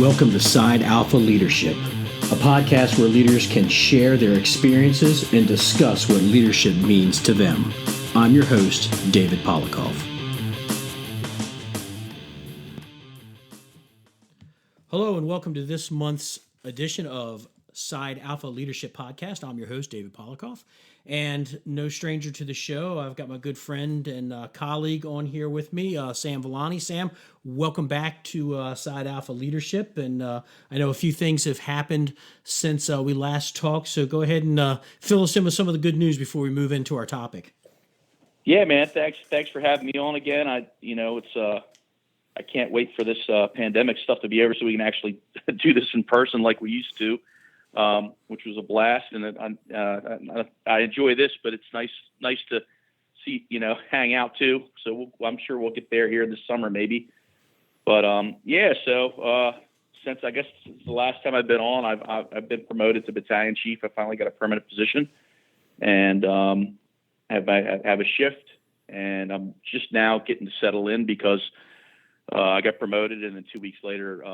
Welcome to Side Alpha Leadership, a podcast where leaders can share their experiences and discuss what leadership means to them. I'm your host, David Polikoff. Hello and welcome to this month's edition of Side Alpha Leadership Podcast. I'm your host, David Polikoff, and no stranger to the show, I've got my good friend and colleague on here with me, Sam Villani. Sam, welcome back to Side Alpha Leadership, and I know a few things have happened since we last talked, so go ahead and fill us in with some of the good news before we move into our topic. Yeah, man, thanks for having me on again. I can't wait for this pandemic stuff to be over so we can actually do this in person like we used to. Which was a blast, and I enjoy this, but it's nice to see, hang out too. So I'm sure we'll get there here this summer maybe. But so since I guess the last time I've been on, I've been promoted to Battalion Chief. I finally got a permanent position, and have a shift, and I'm just now getting to settle in because I got promoted, and then 2 weeks later,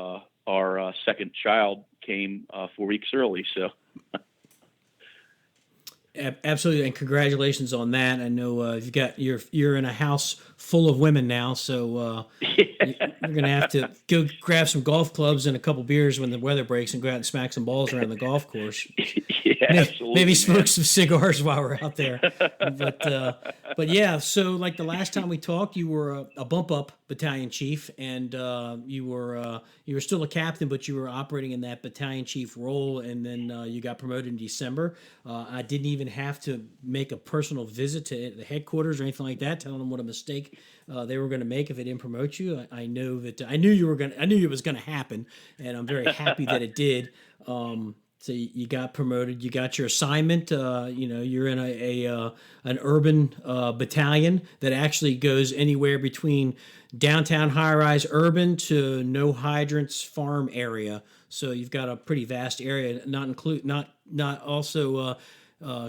our second child came 4 weeks early. So, absolutely, and congratulations on that. I know you're in a house full of women now, so you're going to have to go grab some golf clubs and a couple beers when the weather breaks, and go out and smack some balls around the golf course. Absolutely. Maybe smoke some cigars while we're out there. But yeah, so like the last time we talked, you were a bump up battalion chief, and you were still a captain, but you were operating in that battalion chief role, and then you got promoted in December. I didn't even have to make a personal visit to the headquarters or anything like that, telling them what a mistake they were going to make if they didn't promote you. I knew it was going to happen, and I'm very happy that it did. So you got promoted. You got your assignment. You're in an urban battalion that actually goes anywhere between downtown high-rise urban to no hydrants farm area. So you've got a pretty vast area.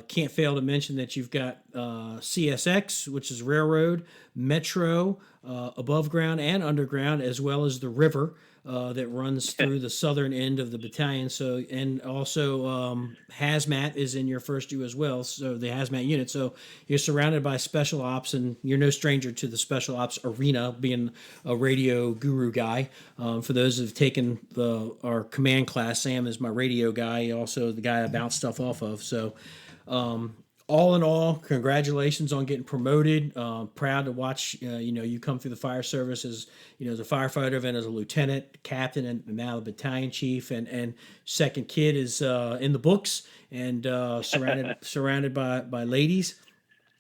Can't fail to mention that you've got CSX, which is railroad, metro, above ground and underground, as well as the river that runs through the southern end of the battalion. So, and also hazmat is in your first year as well. So the hazmat unit. So you're surrounded by special ops, and you're no stranger to the special ops arena, being a radio guru guy. For those who've taken our command class, Sam is my radio guy, also the guy I bounce stuff off of. So, all in all, congratulations on getting promoted. Proud to watch, you come through the fire service as, as a firefighter, then as a lieutenant, captain, and now the battalion chief, and second kid is in the books, and surrounded by ladies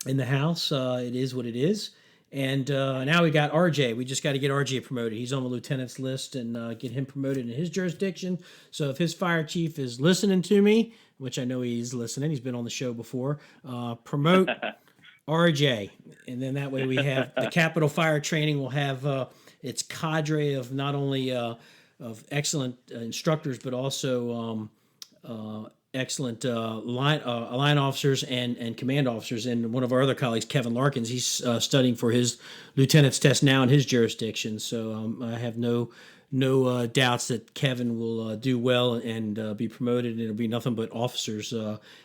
in the house. It is what it is. And now we got RJ. We just got to get RJ promoted. He's on the lieutenant's list, and get him promoted in his jurisdiction. So if his fire chief is listening to me, which I know he's listening, he's been on the show before, promote RJ. And then that way we have the Capitol Fire Training will have its cadre of not only of excellent instructors, but also excellent line officers and command officers. And one of our other colleagues, Kevin Larkins, he's studying for his lieutenant's test now in his jurisdiction. So I have no doubts that Kevin will do well and be promoted, and it'll be nothing but officers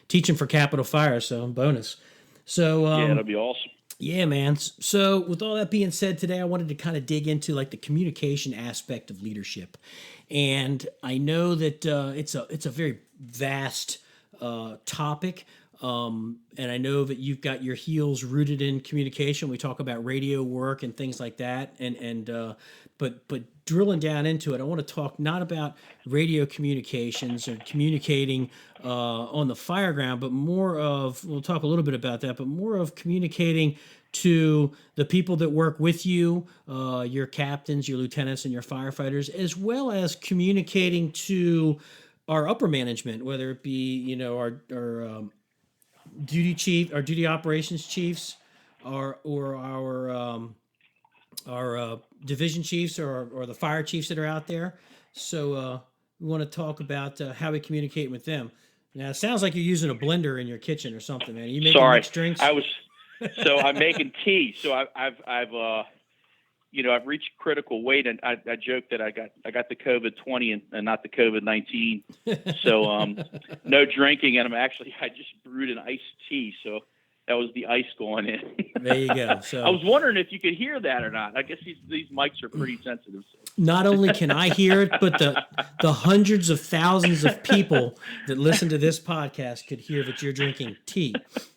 teaching for Capitol Fire. So bonus. So yeah, that'll be awesome. Yeah, man. So with all that being said, today I wanted to kind of dig into like the communication aspect of leadership, and I know that it's a very vast topic. And I know that you've got your heels rooted in communication. We talk about radio work and things like that, but drilling down into it, I want to talk not about radio communications or communicating on the fire ground, but more of, we'll talk a little bit about that, but more of communicating to the people that work with you, your captains, your lieutenants, and your firefighters, as well as communicating to our upper management, whether it be, our duty chief, our duty operations chiefs, or our division chiefs, or the fire chiefs that are out there. So we want to talk about how we communicate with them. Now, it sounds like you're using a blender in your kitchen or something, man. Are you making mixed drinks? I'm making tea. So I've I've reached critical weight, and I joke that I got the COVID-20 and not the COVID-19. So no drinking, and I just brewed an iced tea, so that was the ice going in. There you go. So I was wondering if you could hear that or not. I guess these mics are pretty sensitive. So. Not only can I hear it, but the hundreds of thousands of people that listen to this podcast could hear that you're drinking tea.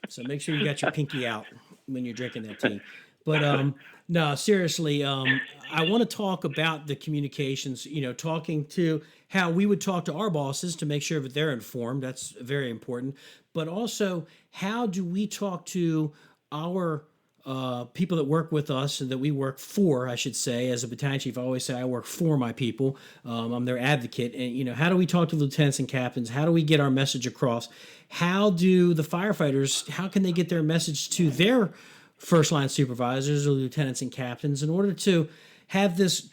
So make sure you got your pinky out when you're drinking that tea. But no, seriously, I want to talk about the communications, talking to how we would talk to our bosses to make sure that they're informed. That's very important. But also, how do we talk to our people that work with us and that we work for, I should say, as a battalion chief, I always say I work for my people. I'm their advocate. And, how do we talk to lieutenants and captains? How do we get our message across? How do the firefighters, how can they get their message to their first line supervisors or lieutenants and captains in order to have this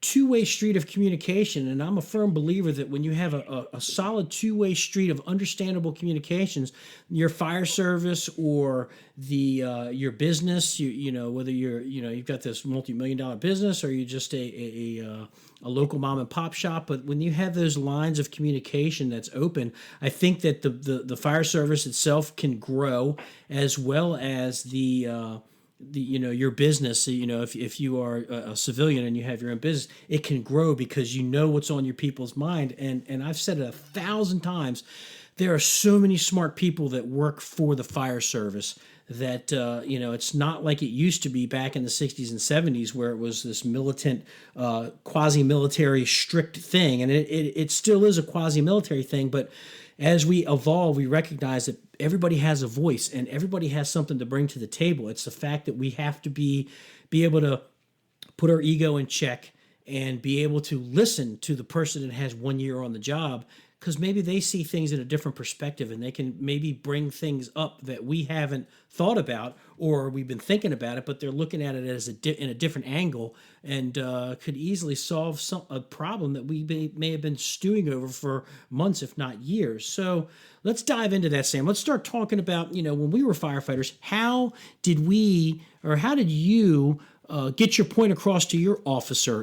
two-way street of communication? And I'm a firm believer that when you have a solid two-way street of understandable communications, your fire service or your business, whether you've got this multi-million-dollar business or you're just a local mom and pop shop, but when you have those lines of communication that's open, I think that the fire service itself can grow, as well as your business. If you are a civilian and you have your own business, it can grow because you know what's on your people's mind. And I've said it 1,000 times, there are so many smart people that work for the fire service that it's not like it used to be back in the 60s and 70s, where it was this militant, quasi-military strict thing. And it still is a quasi-military thing, but as we evolve, we recognize that everybody has a voice and everybody has something to bring to the table. It's the fact that we have to be able to put our ego in check and be able to listen to the person that has 1 year on the job, because maybe they see things in a different perspective and they can maybe bring things up that we haven't thought about, or we've been thinking about it, but they're looking at it as in a different angle, and could easily solve a problem that we may have been stewing over for months, if not years. So let's dive into that, Sam. Let's start talking about, when we were firefighters, how did you get your point across to your officer,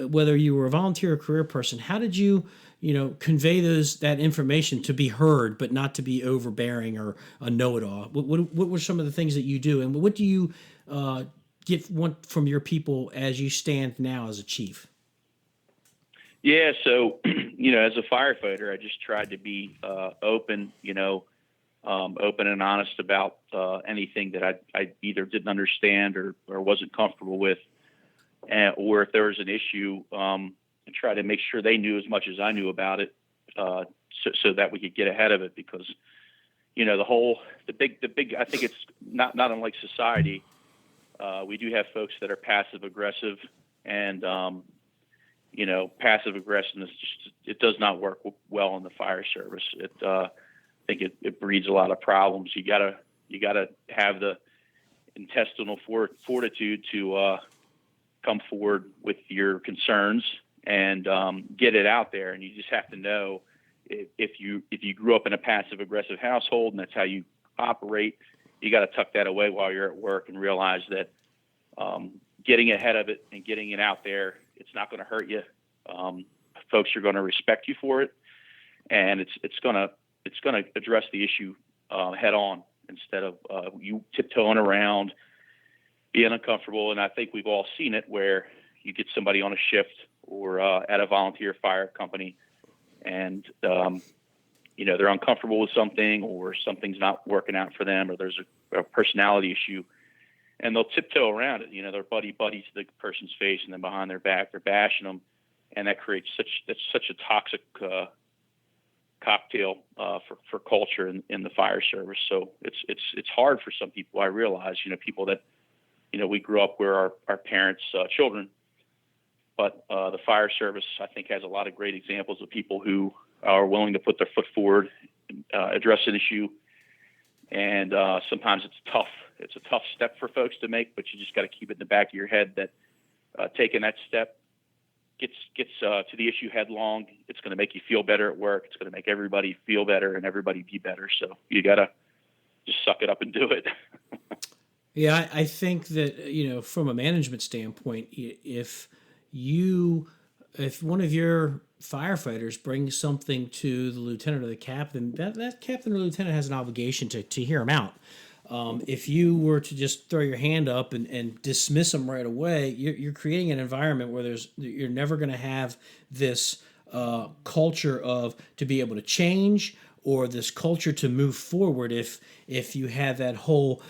whether you were a volunteer or career person? How did you convey that information to be heard, but not to be overbearing or a know-it-all? What were some of the things that you do, and what do you want from your people as you stand now as a chief? Yeah, so as a firefighter, I just tried to be open, open and honest about anything that I either didn't understand or wasn't comfortable with, or if there was an issue. And try to make sure they knew as much as I knew about it, so that we could get ahead of it. Because, the big, I think it's not unlike society. We do have folks that are passive aggressive, and, passive aggressiveness, it does not work well in the fire service. I think it breeds a lot of problems. You gotta have the intestinal fortitude to come forward with your concerns and get it out there. And you just have to know, if you grew up in a passive aggressive household and that's how you operate, you got to tuck that away while you're at work and realize that getting ahead of it and getting it out there, it's not going to hurt you. Folks are going to respect you for it, and it's going to address the issue head on, instead of you tiptoeing around, being uncomfortable. And I think we've all seen it, where you get somebody on a shift or at a volunteer fire company, and they're uncomfortable with something, or something's not working out for them, or there's a personality issue, and they'll tiptoe around it. They're buddy to the person's face, and then behind their back they're bashing them, and that creates such a toxic cocktail for culture in the fire service. So it's hard for some people. I realize, people that we grew up where our parents' children. But the fire service, I think, has a lot of great examples of people who are willing to put their foot forward, address an issue. And sometimes it's tough. It's a tough step for folks to make, but you just got to keep it in the back of your head that taking that step gets to the issue headlong. It's going to make you feel better at work. It's going to make everybody feel better and everybody be better. So you got to just suck it up and do it. Yeah, I think that, from a management standpoint, you, if one of your firefighters brings something to the lieutenant or the captain, that captain or lieutenant has an obligation to hear them out. If you were to just throw your hand up and dismiss them right away, you're creating an environment where you're never going to have this culture of to be able to change, or this culture to move forward if you have that whole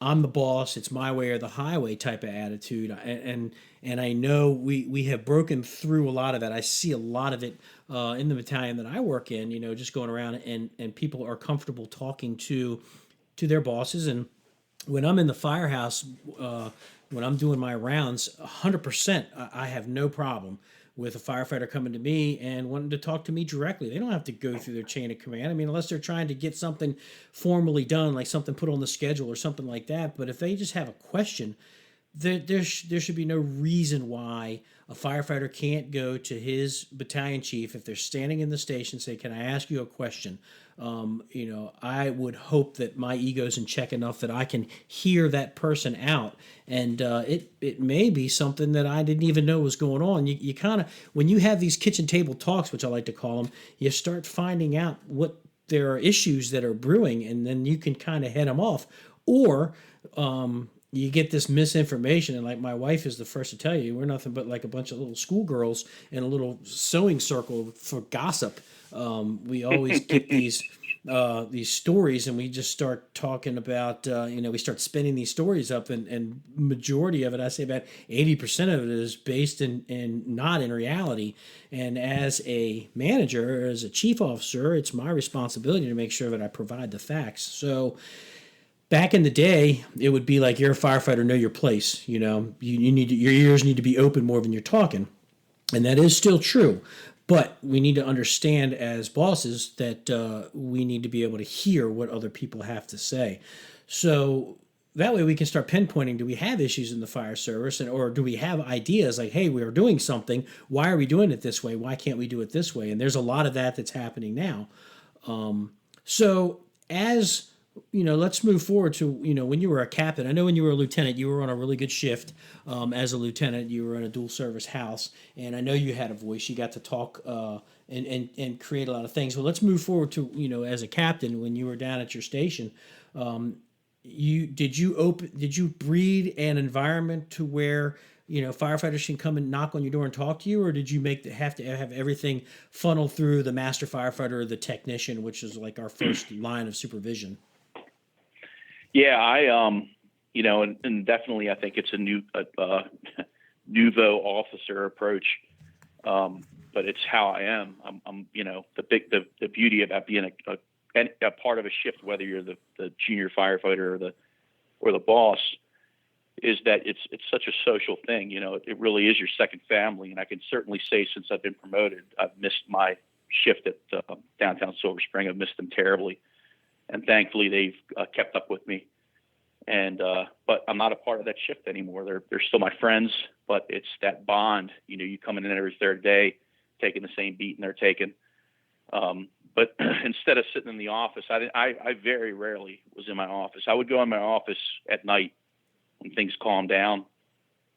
I'm the boss, it's my way or the highway type of attitude. And I know we have broken through a lot of that. I see a lot of it in the battalion that I work in, just going around, and people are comfortable talking to their bosses. And when I'm in the firehouse, when I'm doing my rounds, 100%, I have no problem with a firefighter coming to me and wanting to talk to me directly. They don't have to go through their chain of command. I mean, unless they're trying to get something formally done, like something put on the schedule or something like that. But if they just have a question, there should be no reason why a firefighter can't go to his battalion chief if they're standing in the station and say, "Can I ask you a question?" I would hope that my ego's in check enough that I can hear that person out, and it may be something that I didn't even know was going on. You kind of, when you have these kitchen table talks, which I like to call them, you start finding out what there are issues that are brewing, and then you can kind of head them off, or you get this misinformation. And like my wife is the first to tell you, we're nothing but like a bunch of little schoolgirls in a little sewing circle for gossip. We always get these stories, and we just start talking about, we start spinning these stories up, and majority of it, I say about 80% of it, is based in not in reality. And as a manager, as a chief officer, it's my responsibility to make sure that I provide the facts. So back in the day, it would be like, you're a firefighter, know your place. You need your ears need to be open more than you're talking, and that is still true. But we need to understand as bosses that we need to be able to hear what other people have to say. So that way we can start pinpointing, do we have issues in the fire service, or do we have ideas like, hey, we are doing something. Why are we doing it this way? Why can't we do it this way? And there's a lot of that's happening now. So as let's move forward to, when you were a captain. I know when you were a lieutenant, you were on a really good shift. As a lieutenant, you were in a dual service house, and I know you had a voice. You got to talk and create a lot of things. Well, let's move forward to, as a captain, when you were down at your station. Did you breed an environment to where firefighters can come and knock on your door and talk to you, or did you have to have everything funnel through the master firefighter or the technician, which is like our first line of supervision? Yeah, and definitely I think it's a nouveau officer approach, but it's how I am. I'm the beauty about being a part of a shift, whether you're the junior firefighter or the boss, is that it's such a social thing. It really is your second family, and I can certainly say since I've been promoted, I've missed my shift at downtown Silver Spring. I've missed them terribly, and thankfully they've kept up with me. And but I'm not a part of that shift anymore. They're still my friends, but it's that bond. You coming in every third day, taking the same beat and they're taking. But instead of sitting in the office, I very rarely was in my office. I would go in my office at night when things calm down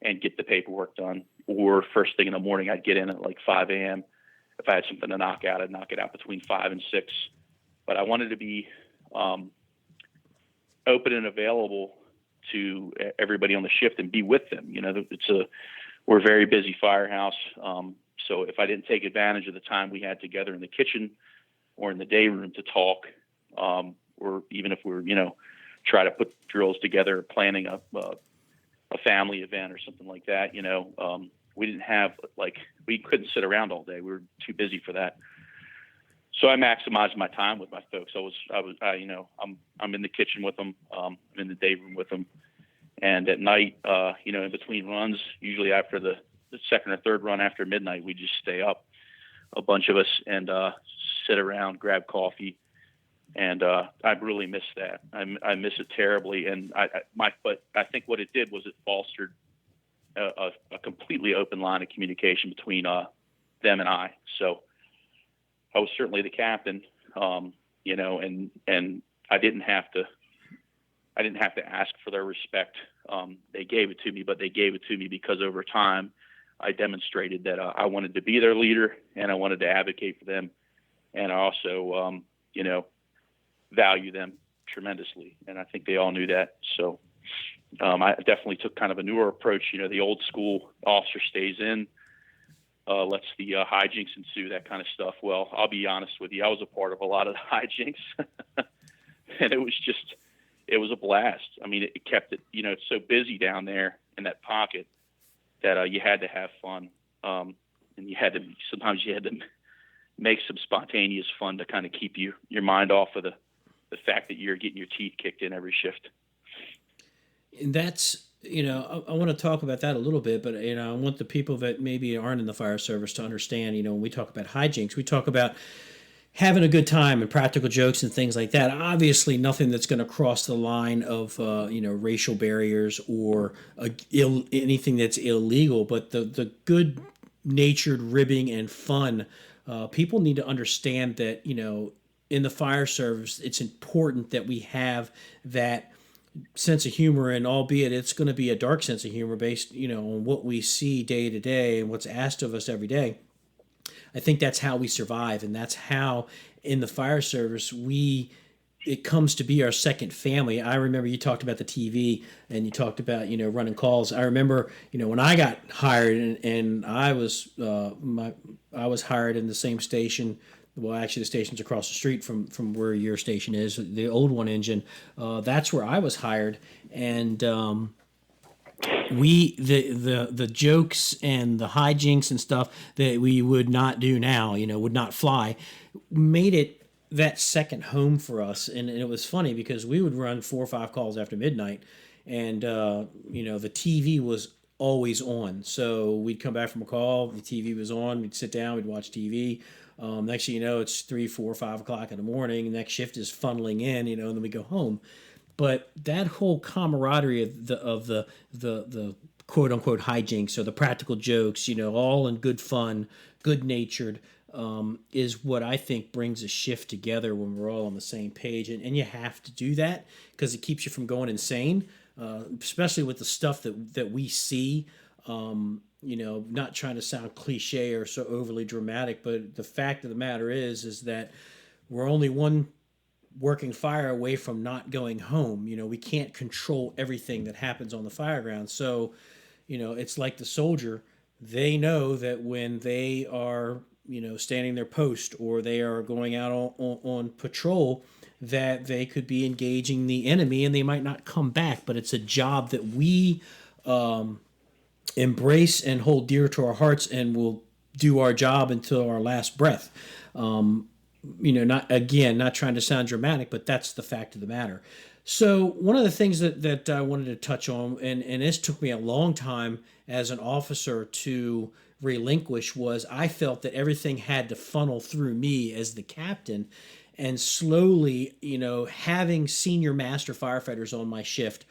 and get the paperwork done. Or first thing in the morning, I'd get in at like 5 a.m. If I had something to knock out, I'd knock it out between 5 and 6. But I wanted to be open and available to everybody on the shift and be with them. We're a very busy firehouse. So if I didn't take advantage of the time we had together in the kitchen or in the day room to talk, or even if we're, try to put drills together, planning a family event or something like that, we didn't have, we couldn't sit around all day. We were too busy for that. So I maximized my time with my folks. I'm in the kitchen with them. I'm in the day room with them. And at night, in between runs, usually after the second or third run after midnight, we just stay up, a bunch of us, and sit around, grab coffee. And I really miss that. I miss it terribly. And but I think what it did was it fostered a completely open line of communication between them and I. So I was certainly the captain, and I didn't have to I didn't have to ask for their respect. They gave it to me, but they gave it to me because over time I demonstrated that I wanted to be their leader and I wanted to advocate for them. And I also, value them tremendously. And I think they all knew that. So I definitely took kind of a newer approach. The old school officer stays in, lets the hijinks ensue, that kind of stuff. Well, I'll be honest with you. I was a part of a lot of the hijinks and it was a blast. I mean, it kept it, it's so busy down there in that pocket that you had to have fun. And sometimes you had to make some spontaneous fun to kind of keep your mind off of the fact that you're getting your teeth kicked in every shift. And that's, I want to talk about that a little bit, but, I want the people that maybe aren't in the fire service to understand, when we talk about hijinks, we talk about having a good time and practical jokes and things like that. Obviously, nothing that's going to cross the line of, racial barriers or anything that's illegal, but the good natured ribbing and fun. People need to understand that, in the fire service, it's important that we have that sense of humor, and albeit it's going to be a dark sense of humor based, on what we see day to day and what's asked of us every day. I think that's how we survive, and that's how in the fire service it comes to be our second family. I remember you talked about the TV and you talked about, running calls. I remember, when I got hired and I was hired in the same station. Well, actually, the station's across the street from where your station is, the old one engine. That's where I was hired, and the jokes and the hijinks and stuff that we would not do now, would not fly, made it that second home for us. And it was funny because we would run 4 or 5 calls after midnight, and the TV was always on. So we'd come back from a call, the TV was on, we'd sit down, we'd watch TV. Next thing you know, it's 3, 4, 5 o'clock in the morning. The next shift is funneling in, and then we go home. But that whole camaraderie of the quote unquote hijinks or the practical jokes, all in good fun, good natured, is what I think brings a shift together when we're all on the same page. And you have to do that because it keeps you from going insane, especially with the stuff that we see. Not trying to sound cliche or so overly dramatic, but the fact of the matter is that we're only one working fire away from not going home. We can't control everything that happens on the fire ground. So, it's like the soldier. They know that when they are, standing their post or they are going out on patrol, that they could be engaging the enemy and they might not come back. But it's a job that we embrace and hold dear to our hearts, and will do our job until our last breath. Not trying to sound dramatic, but that's the fact of the matter. So one of the things that I wanted to touch on, and this took me a long time as an officer to relinquish, was I felt that everything had to funnel through me as the captain. And slowly, having senior master firefighters on my shift,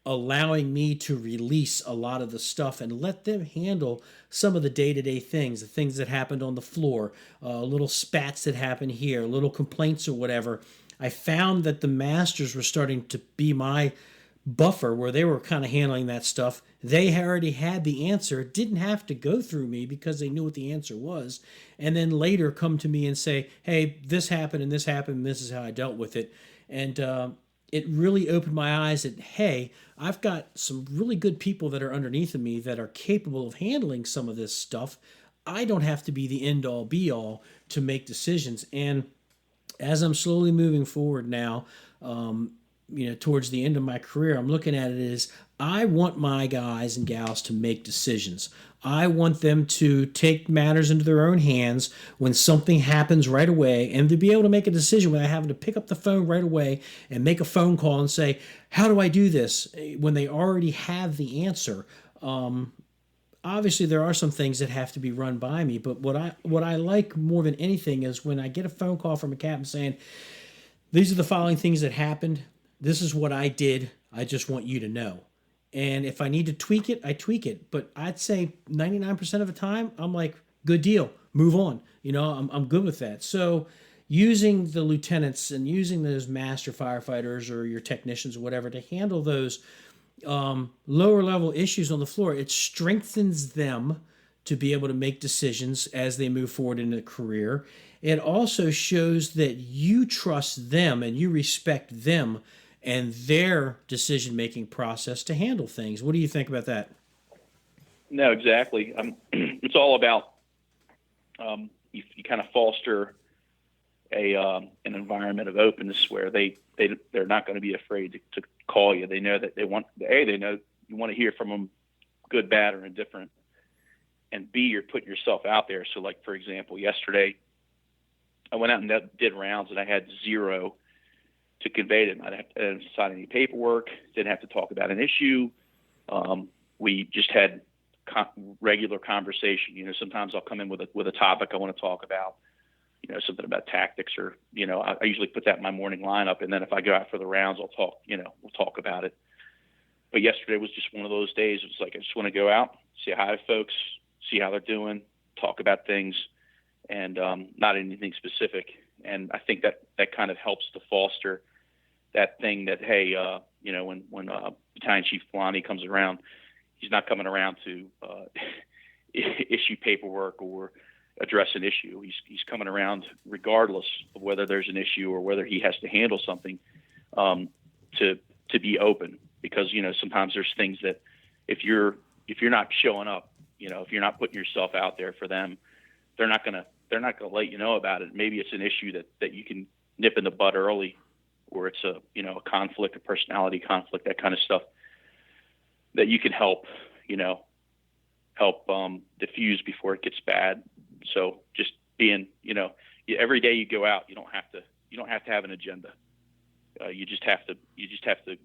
allowing me to release a lot of the stuff and let them handle some of the day-to-day things, the things that happened on the floor, little spats that happened here, little complaints or whatever. I found that the masters were starting to be my buffer where they were kind of handling that stuff. They already had the answer, didn't have to go through me because they knew what the answer was. And then later come to me and say, hey, this happened and this is how I dealt with it. And it really opened my eyes that, hey, I've got some really good people that are underneath of me that are capable of handling some of this stuff. I don't have to be the end-all, be-all to make decisions. And as I'm slowly moving forward now, towards the end of my career, I'm looking at it as I want my guys and gals to make decisions. I want them to take matters into their own hands when something happens right away, and to be able to make a decision without having to pick up the phone right away and make a phone call and say, how do I do this, when they already have the answer. Obviously, there are some things that have to be run by me, but what I like more than anything is when I get a phone call from a captain saying, these are the following things that happened. This is what I did. I just want you to know. And if I need to tweak it, I tweak it. But I'd say 99% of the time, I'm like, good deal, move on. I'm good with that. So, using the lieutenants and using those master firefighters or your technicians or whatever to handle those lower level issues on the floor, it strengthens them to be able to make decisions as they move forward in a career. It also shows that you trust them and you respect them and their decision making process to handle things. What do you think about that? No, exactly. It's all about you kind of foster an environment of openness where they're not going to be afraid to call you. They know that they know you want to hear from them, good, bad, or indifferent, and B, you're putting yourself out there. So, like for example, yesterday I went out and did rounds, and I had zero to convey to them. I didn't sign any paperwork, didn't have to talk about an issue. We just had regular conversation. Sometimes I'll come in with a topic I want to talk about, something about tactics, or, I usually put that in my morning lineup. And then if I go out for the rounds, we'll talk about it. But yesterday was just one of those days. It was like, I just want to go out, say hi to folks, see how they're doing, talk about things, and not anything specific. And I think that kind of helps to foster that thing that, hey, when Battalion Chief Villani comes around, he's not coming around to issue paperwork or address an issue. He's coming around regardless of whether there's an issue or whether he has to handle something, to be open, because sometimes there's things that if you're not showing up, if you're not putting yourself out there for them, they're not gonna let you know about it. Maybe it's an issue that you can nip in the bud early, or it's a conflict, a personality conflict, that kind of stuff that you can help diffuse before it gets bad. So just being, every day you go out, you don't have to have an agenda. You just have to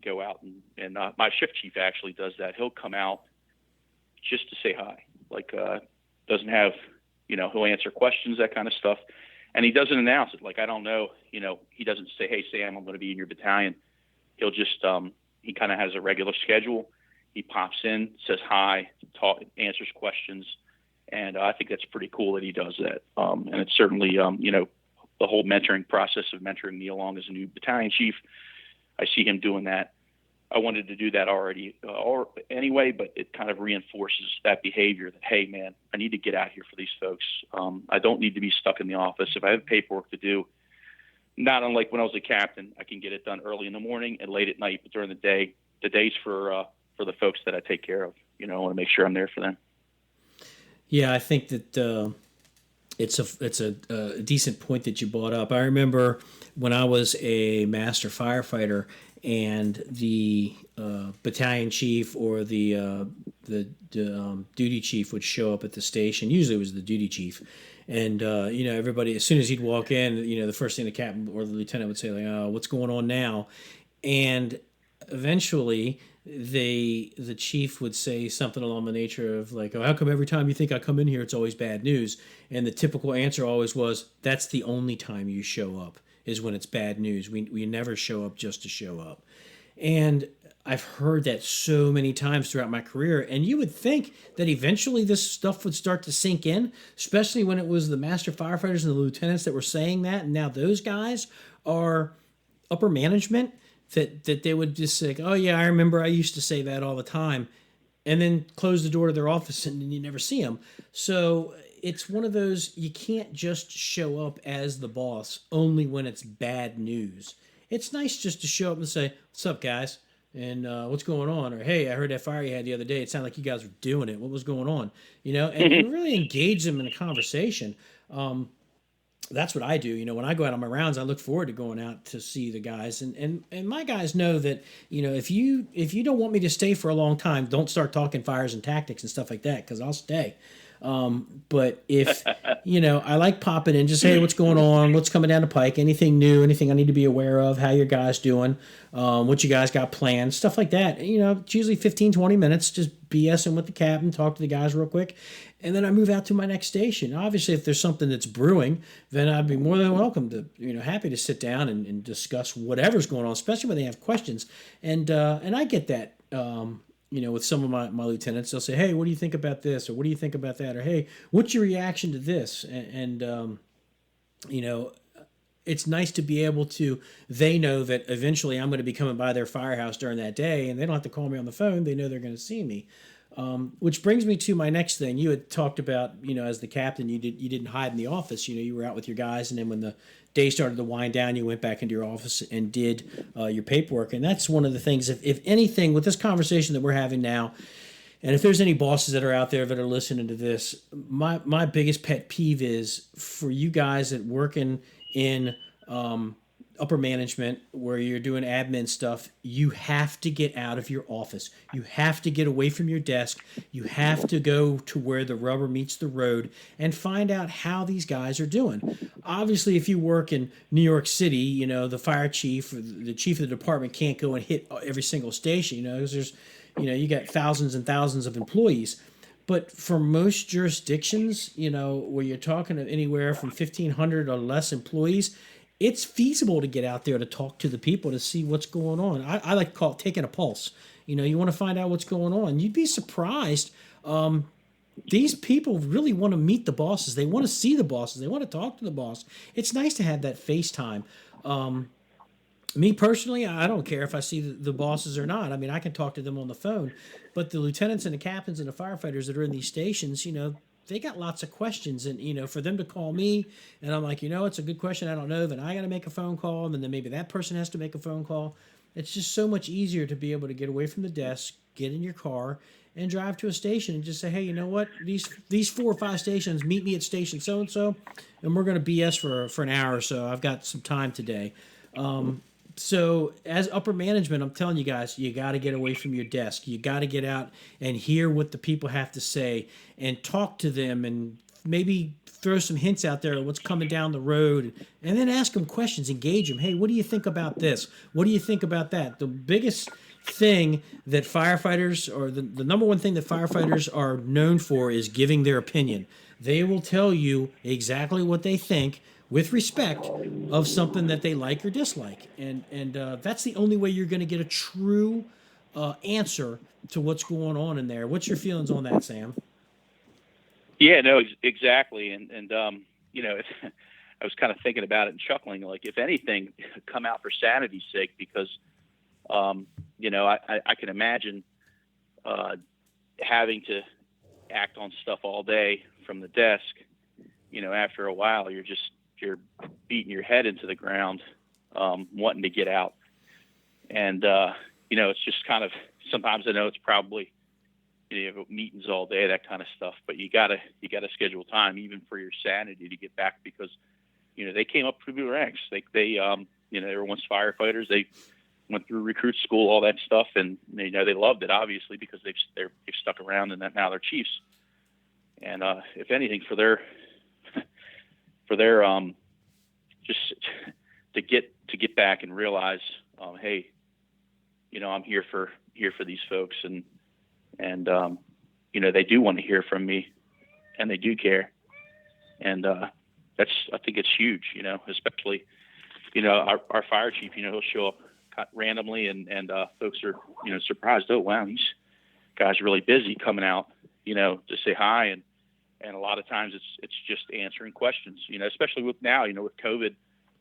go out, and my shift chief actually does that. He'll come out just to say hi, doesn't have, he'll answer questions, that kind of stuff. And he doesn't announce it. Like, I don't know, he doesn't say, hey, Sam, I'm going to be in your battalion. He'll just, he kind of has a regular schedule. He pops in, says hi, answers questions. And I think that's pretty cool that he does that. And it's certainly, the whole mentoring process of mentoring me along as a new battalion chief, I see him doing that. I wanted to do that already anyway, but it kind of reinforces that behavior that, hey, man, I need to get out here for these folks. I don't need to be stuck in the office. If I have paperwork to do, not unlike when I was a captain, I can get it done early in the morning and late at night. But during the day, the day's for the folks that I take care of. I want to make sure I'm there for them. Yeah, I think that it's a decent point that you brought up. I remember when I was a master firefighter, and the battalion chief or the duty chief would show up at the station. Usually it was the duty chief. And, everybody, as soon as he'd walk in, the first thing the captain or the lieutenant would say, like, oh, what's going on now? And eventually the chief would say something along the nature of, like, oh, how come every time you think I come in here, it's always bad news? And the typical answer always was, that's the only time you show up, is when it's bad news. We never show up just to show up. And I've heard that so many times throughout my career, and you would think that eventually this stuff would start to sink in, especially when it was the master firefighters and the lieutenants that were saying that, and now those guys are upper management, that they would just say, oh yeah, I remember I used to say that all the time, and then close the door to their office and then you never see them. So it's one of those, you can't just show up as the boss only when it's bad news. It's nice just to show up and say, what's up, guys? And what's going on? Or, hey, I heard that fire you had the other day. It sounded like you guys were doing it. What was going on? And really engage them in a conversation. That's what I do. When I go out on my rounds, I look forward to going out to see the guys. And my guys know that, if you don't want me to stay for a long time, don't start talking fires and tactics and stuff like that, because I'll stay. But if, I like popping in, just, hey, what's going on? What's coming down the pike? Anything new? Anything I need to be aware of? How your guys doing? What you guys got planned? Stuff like that. It's usually 15, 20 minutes, just BSing with the captain, talk to the guys real quick. And then I move out to my next station. Obviously, if there's something that's brewing, then I'd be more than welcome to, happy to sit down and discuss whatever's going on, especially when they have questions. And I get that, with some of my lieutenants. They'll say, hey, what do you think about this? Or what do you think about that? Or, hey, what's your reaction to this? And it's nice to be able to, they know that eventually I'm going to be coming by their firehouse during that day, and they don't have to call me on the phone. They know they're going to see me. Which brings me to my next thing. You had talked about, as the captain, you didn't hide in the office. You were out with your guys, and then when the day started to wind down, you went back into your office and did your paperwork. And that's one of the things. If anything, with this conversation that we're having now, and if there's any bosses that are out there that are listening to this, my biggest pet peeve is for you guys that working in upper management where you're doing admin stuff, you have to get out of your office. You have to get away from your desk. You have to go to where the rubber meets the road and find out how these guys are doing. Obviously, if you work in New York City, the fire chief or the chief of the department can't go and hit every single station, because there's, you got thousands and thousands of employees. But for most jurisdictions, where you're talking to anywhere from 1,500 or less employees, it's feasible to get out there to talk to the people to see what's going on. I like to call it taking a pulse. You want to find out what's going on. You'd be surprised. These people really want to meet the bosses. They want to see the bosses. They want to talk to the boss. It's nice to have that FaceTime. Me personally, I don't care if I see the bosses or not. I mean, I can talk to them on the phone. But the lieutenants and the captains and the firefighters that are in these stations, they got lots of questions. And, for them to call me, and I'm like, it's a good question. I don't know. Then I got to make a phone call. And then maybe that person has to make a phone call. It's just so much easier to be able to get away from the desk, get in your car, and drive to a station and just say, hey, you know what? These 4 or 5 stations, meet me at station so-and-so, and we're going to BS for an hour or so. I've got some time today. So as upper management, I'm telling you guys, you got to get away from your desk. You got to get out and hear what the people have to say and talk to them and maybe throw some hints out there of what's coming down the road, and then ask them questions, engage them. Hey, what do you think about this? What do you think about that? The biggest thing that firefighters, or the number one thing that firefighters are known for, is giving their opinion. They will tell you exactly what they think with respect of something that they like or dislike. And that's the only way you're going to get a true answer to what's going on in there. What's your feelings on that, Sam? Yeah, no, exactly. And I was kind of thinking about it and chuckling, like, if anything, come out for sanity's sake, because, I can imagine having to act on stuff all day from the desk. After a while, you're beating your head into the ground, wanting to get out. And, it's just kind of, sometimes I know it's probably, you have meetings all day, that kind of stuff, but you gotta schedule time even for your sanity to get back, because, they came up through the ranks. They were once firefighters. They went through recruit school, all that stuff. And they loved it, obviously, because they've stuck around, and that now they're chiefs. And, if anything, for their just to get back and realize, hey, I'm here for these folks, and they do want to hear from me, and they do care. And I think it's huge, especially, our fire chief, he'll show up randomly, and folks are, surprised. Oh, wow, these guy's really busy coming out, to say hi. And a lot of times it's just answering questions, especially with now, with COVID,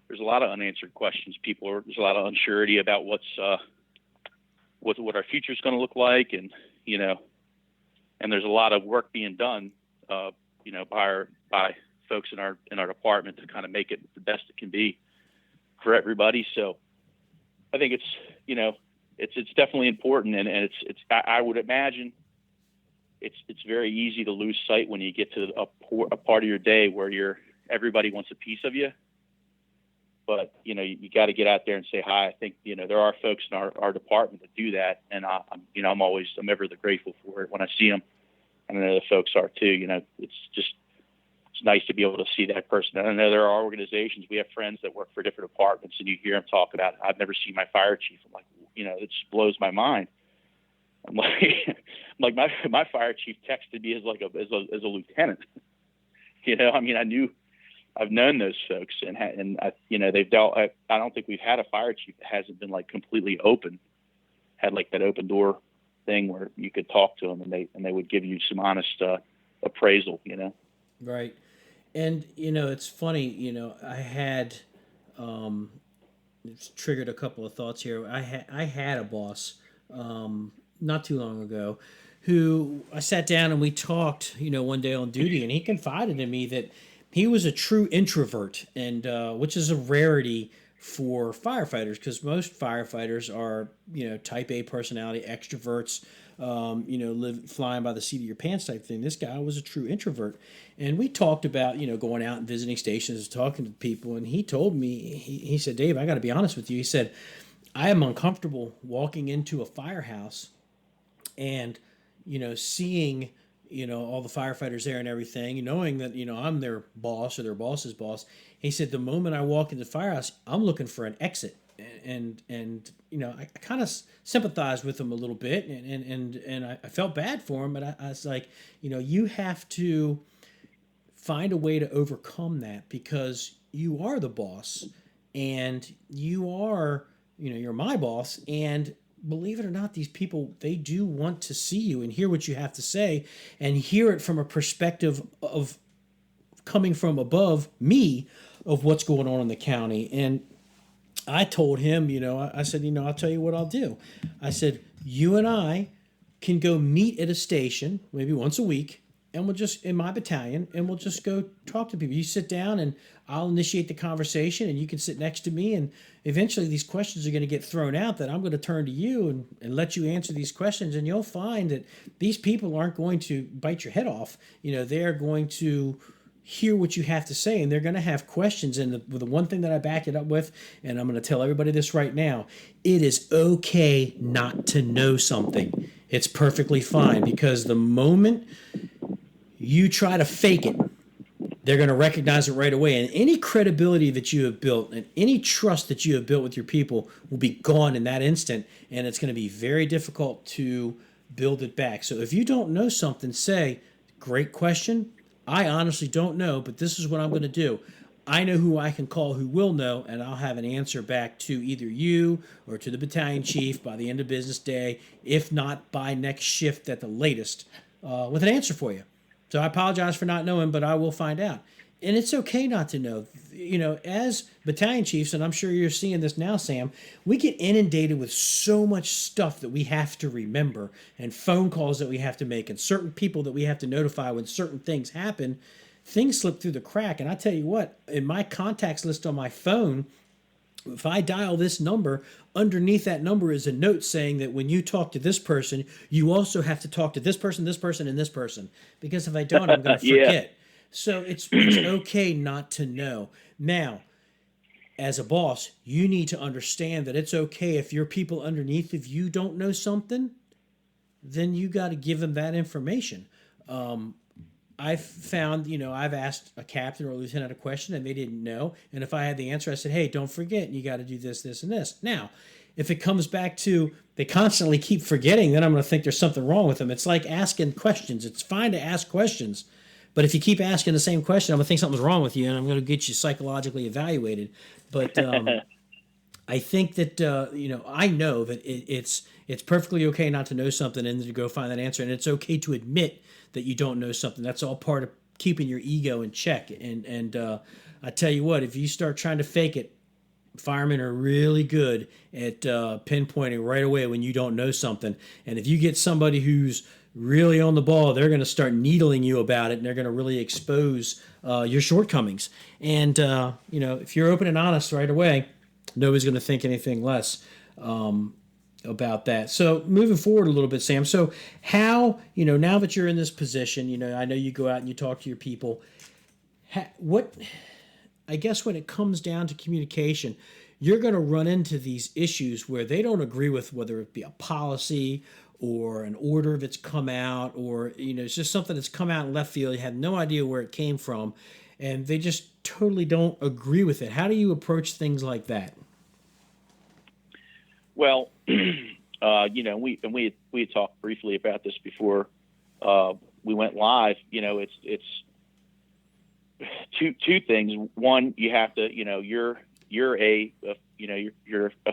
there's a lot of unanswered questions. There's a lot of uncertainty about what our future is going to look like. And, and there's a lot of work being done, by folks in our department to kind of make it the best it can be for everybody. So I think it's definitely important. And it's, I would imagine, it's very easy to lose sight when you get to a part of your day where everybody wants a piece of you. But, you got to get out there and say hi. I think, there are folks in our department that do that. And I'm ever grateful for it when I see them. And I know the folks are too. It's nice to be able to see that person. And I know there are organizations, we have friends that work for different departments, and you hear them talk about, I've never seen my fire chief. I'm like, it just blows my mind. I'm like, my fire chief texted me as a lieutenant. I've known those folks, and they've dealt. I don't think we've had a fire chief that hasn't been completely open, had that open door thing where you could talk to them, and they would give you some honest appraisal. Right. And it's funny. I had it's triggered a couple of thoughts here. I had a boss not too long ago who I sat down and we talked, one day on duty, and he confided in me that he was a true introvert, and which is a rarity for firefighters because most firefighters are, type A personality, extroverts, live flying by the seat of your pants type thing. This guy was a true introvert. And we talked about, going out and visiting stations, talking to people. And he told me, he said, Dave, I got to be honest with you. He said, I am uncomfortable walking into a firehouse and, seeing, all the firefighters there and everything, knowing that, I'm their boss or their boss's boss. He said, the moment I walk into the firehouse, I'm looking for an exit. And I kind of sympathized with him a little bit, and I felt bad for him, but I was like, you have to find a way to overcome that because you are the boss, and you are, you're my boss, and believe it or not, these people, they do want to see you and hear what you have to say, and hear it from a perspective of coming from above me of what's going on in the county. And I told him, I said, I'll tell you what I'll do. I said, you and I can go meet at a station maybe once a week, and we'll just, in my battalion, and we'll just go talk to people. You sit down and I'll initiate the conversation, and you can sit next to me, and eventually these questions are going to get thrown out that I'm going to turn to you and let you answer these questions, and you'll find that these people aren't going to bite your head off. They're going to hear what you have to say, and they're going to have questions. And the one thing that I back it up with, and I'm going to tell everybody this right now, it is okay not to know something. It's perfectly fine, because the moment you try to fake it, they're going to recognize it right away. And any credibility that you have built and any trust that you have built with your people will be gone in that instant, and it's going to be very difficult to build it back. So if you don't know something, say, great question, I honestly don't know, but this is what I'm going to do. I know who I can call who will know, and I'll have an answer back to either you or to the battalion chief by the end of business day, if not by next shift at the latest, with an answer for you. So I apologize for not knowing, but I will find out. And it's okay not to know. As battalion chiefs, and I'm sure you're seeing this now, Sam, we get inundated with so much stuff that we have to remember, and phone calls that we have to make, and certain people that we have to notify when certain things happen. Things slip through the crack. And I tell you what, in my contacts list on my phone, if I dial this number, underneath that number is a note saying that when you talk to this person, you also have to talk to this person, and this person. Because if I don't, I'm going to forget. Yeah. So it's okay not to know. Now, as a boss, you need to understand that it's okay if your people underneath of you don't know something, then you got to give them that information. I've found, I've asked a captain or a lieutenant a question and they didn't know. And if I had the answer, I said, hey, don't forget, you got to do this, this, and this. Now, if it comes back to they constantly keep forgetting, then I'm going to think there's something wrong with them. It's like asking questions. It's fine to ask questions. But if you keep asking the same question, I'm going to think something's wrong with you, and I'm going to get you psychologically evaluated. But I think that, I know that it's perfectly okay not to know something and to go find that answer. And it's okay to admit that you don't know something. That's all part of keeping your ego in check. And I tell you what, if you start trying to fake it, firemen are really good at pinpointing right away when you don't know something. And if you get somebody who's really on the ball, they're going to start needling you about it, and they're going to really expose your shortcomings. And, if you're open and honest right away, nobody's going to think anything less about that. So moving forward a little bit, Sam. So how, now that you're in this position, I know you go out and you talk to your people. I guess when it comes down to communication, you're going to run into these issues where they don't agree with whether it be a policy or an order that's come out, or, it's just something that's come out in left field. You have no idea where it came from, and they just totally don't agree with it. How do you approach things like that? Well, we had talked briefly about this before we went live. It's two things. One, you have to, you're a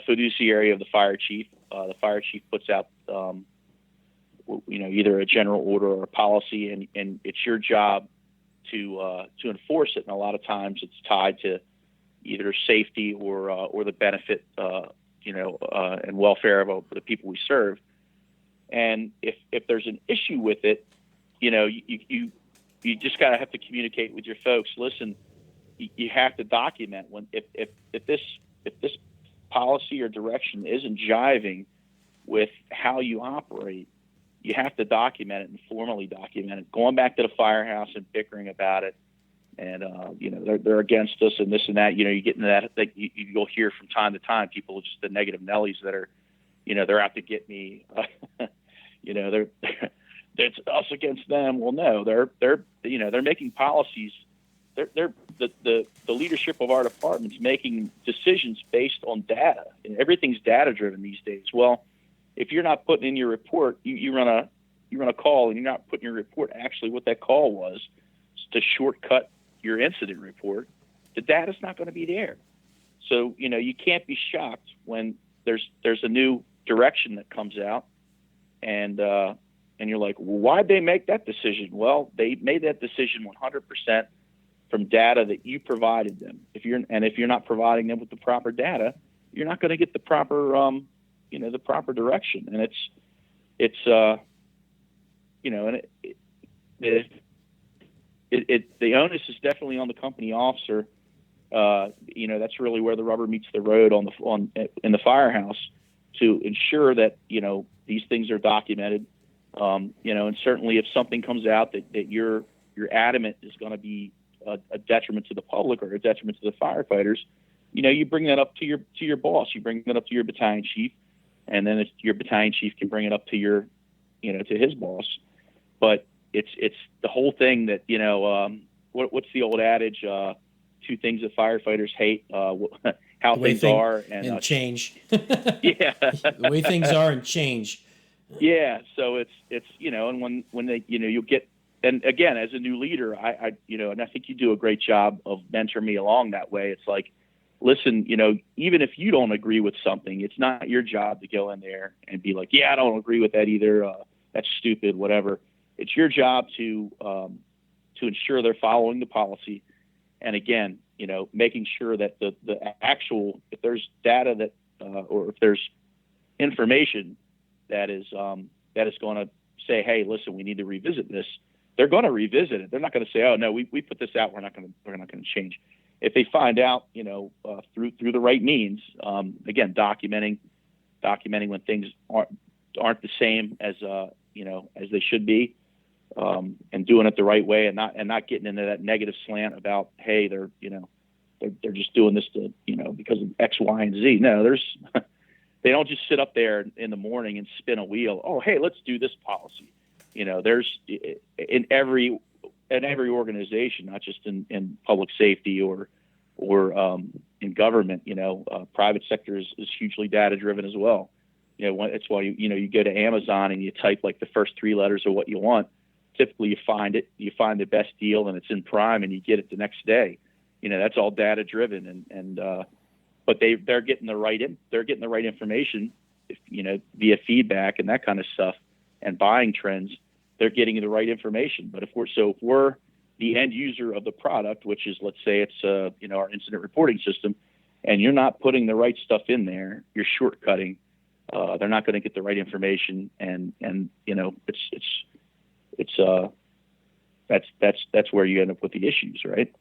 fiduciary of the fire chief. The fire chief puts out, either a general order or a policy, and it's your job to enforce it. And a lot of times it's tied to either safety or the benefit, and welfare of the people we serve. And if there's an issue with it, you just gotta have to communicate with your folks. Listen, you have to document if this policy or direction isn't jiving with how you operate. You have to document it and formally document it. Going back to the firehouse and bickering about it, and they're against us and this and that. You get into that you'll hear from time to time people, just the negative Nellies that are, they're out to get me. They're it's us against them. Well, no, they're making policies. They're the leadership of our department's making decisions based on data, and everything's data driven these days. Well, if you're not putting in your report, you run a call and you're not putting in your report actually what that call was to shortcut your incident report, the data's not going to be there. So, you can't be shocked when there's a new direction that comes out and you're like, well, why'd they make that decision? Well, they made that decision 100% from data that you provided them. If you're not providing them with the proper data, you're not going to get the proper, the proper direction. And the onus is definitely on the company officer. That's really where the rubber meets the road in the firehouse, to ensure that, these things are documented. And certainly if something comes out that you're adamant is going to be a detriment to the public or a detriment to the firefighters, you bring that up to your boss, you bring that up to your battalion chief, and then your battalion chief can bring it up to to his boss. But it's the whole thing that, what's the old adage, two things that firefighters hate, how things are and change. Yeah. The way things are and change. Yeah. So it's, and when they, you'll get, and again, as a new leader, I and I think you do a great job of mentoring me along that way. It's like, listen, even if you don't agree with something, it's not your job to go in there and be like, yeah, I don't agree with that either. That's stupid, whatever. It's your job to ensure they're following the policy. And again, making sure that the actual, if there's data that, or if there's information that is going to say, hey, listen, we need to revisit this. They're going to revisit it. They're not going to say, oh no, we put this out. We're not going to change. If they find out, through the right means, again, documenting when things aren't the same as as they should be, and doing it the right way, and not getting into that negative slant about, hey, they're just doing this to, because of X, Y, and Z. No, they don't just sit up there in the morning and spin a wheel. Oh, hey, let's do this policy. There's in every organization, not just in public safety or in government, private sector is hugely data driven as well. It's why you go to Amazon and you type like the first three letters of what you want. Typically you find the best deal and it's in Prime and you get it the next day. That's all data driven, but they're getting the right information, via feedback and that kind of stuff and buying trends. They're getting the right information. But if we're the end user of the product, which is, let's say it's our incident reporting system, and you're not putting the right stuff in there, you're shortcutting. They're not going to get the right information, and that's where you end up with the issues, right?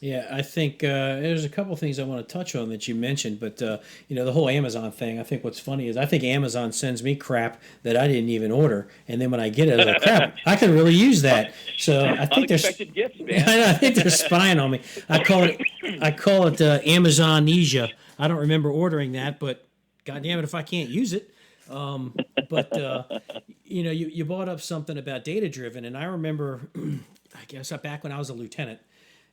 Yeah, I think there's a couple things I want to touch on that you mentioned, but the whole Amazon thing. I think what's funny is I think Amazon sends me crap that I didn't even order, and then when I get it, I was like, crap, I could really use that. So I think unexpected gifts, man. I think they're spying on me. I call it Amazonesia. I don't remember ordering that, but goddamn it if I can't use it. You brought up something about data driven, and I remember, I guess back when I was a lieutenant.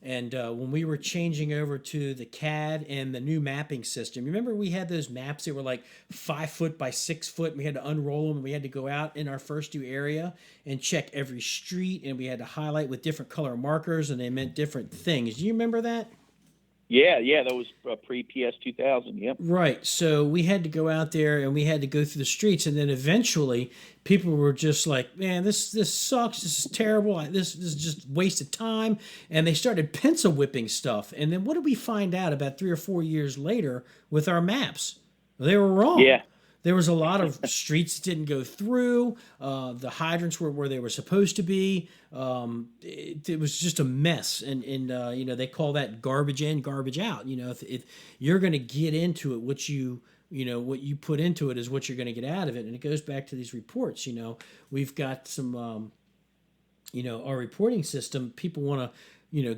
And when we were changing over to the CAD and the new mapping system, remember we had those maps that were like 5 foot by 6 foot, and we had to unroll them, and we had to go out in our first due area and check every street, and we had to highlight with different color markers, and they meant different things. Do you remember that? Yeah, that was pre-PS 2000. Yep. Right. So we had to go out there and we had to go through the streets, and then eventually people were just like, "Man, this sucks. This is terrible. This is just wasted time." And they started pencil whipping stuff. And then what did we find out about 3 or 4 years later with our maps? They were wrong. Yeah. There was a lot of streets that didn't go through. The hydrants were where they were supposed to be. It was just a mess, and they call that garbage in, garbage out. If you're going to get into it, what you put into it is what you're going to get out of it, and it goes back to these reports. We've got some, our reporting system. People want to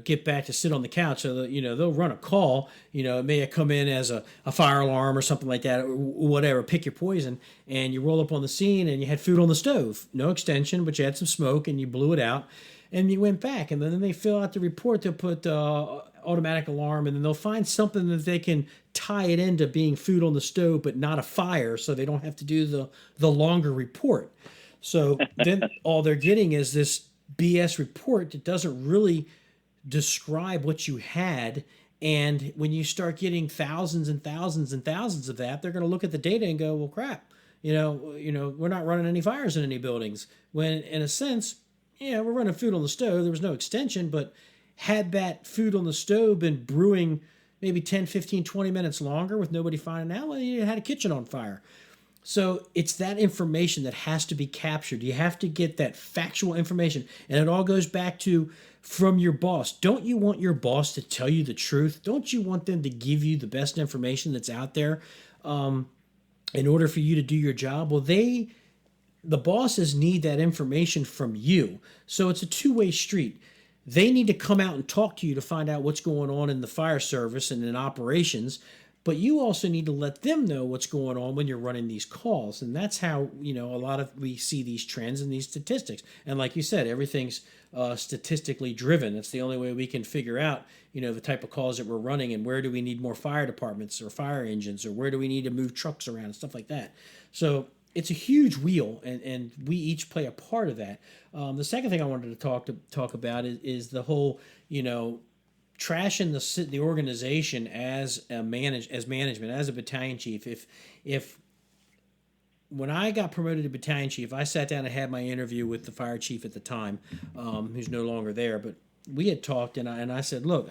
get back to sit on the couch. So they'll run a call. It may have come in as a fire alarm or something like that, or whatever. Pick your poison, and you roll up on the scene, and you had food on the stove, no extension, but you had some smoke, and you blew it out, and you went back, and then they fill out the report. They'll put automatic alarm, and then they'll find something that they can tie it into being food on the stove, but not a fire, so they don't have to do the longer report. So then all they're getting is this BS report that doesn't really describe what you had. And when you start getting thousands and thousands and thousands of that, they're going to look at the data and go, well, crap, we're not running any fires in any buildings. When in a sense, we're running food on the stove. There was no extension, but had that food on the stove been brewing maybe 10, 15, 20 minutes longer with nobody finding out, well, you had a kitchen on fire. So it's that information that has to be captured. You have to get that factual information. And it all goes back to from your boss. Don't you want your boss to tell you the truth? Don't you want them to give you the best information that's out there in order for you to do your job? Well, the bosses need that information from you. So it's a two-way street. They need to come out and talk to you to find out what's going on in the fire service and in operations. But you also need to let them know what's going on when you're running these calls. And that's how, we see these trends and these statistics. And like you said, everything's statistically driven. That's the only way we can figure out, the type of calls that we're running and where do we need more fire departments or fire engines, or where do we need to move trucks around and stuff like that. So it's a huge wheel, and we each play a part of that. The second thing I wanted to talk about is the whole, trashing the organization as management, as a battalion chief. If when I got promoted to battalion chief, I sat down and had my interview with the fire chief at the time, who's no longer there, but we had talked, and I said, look,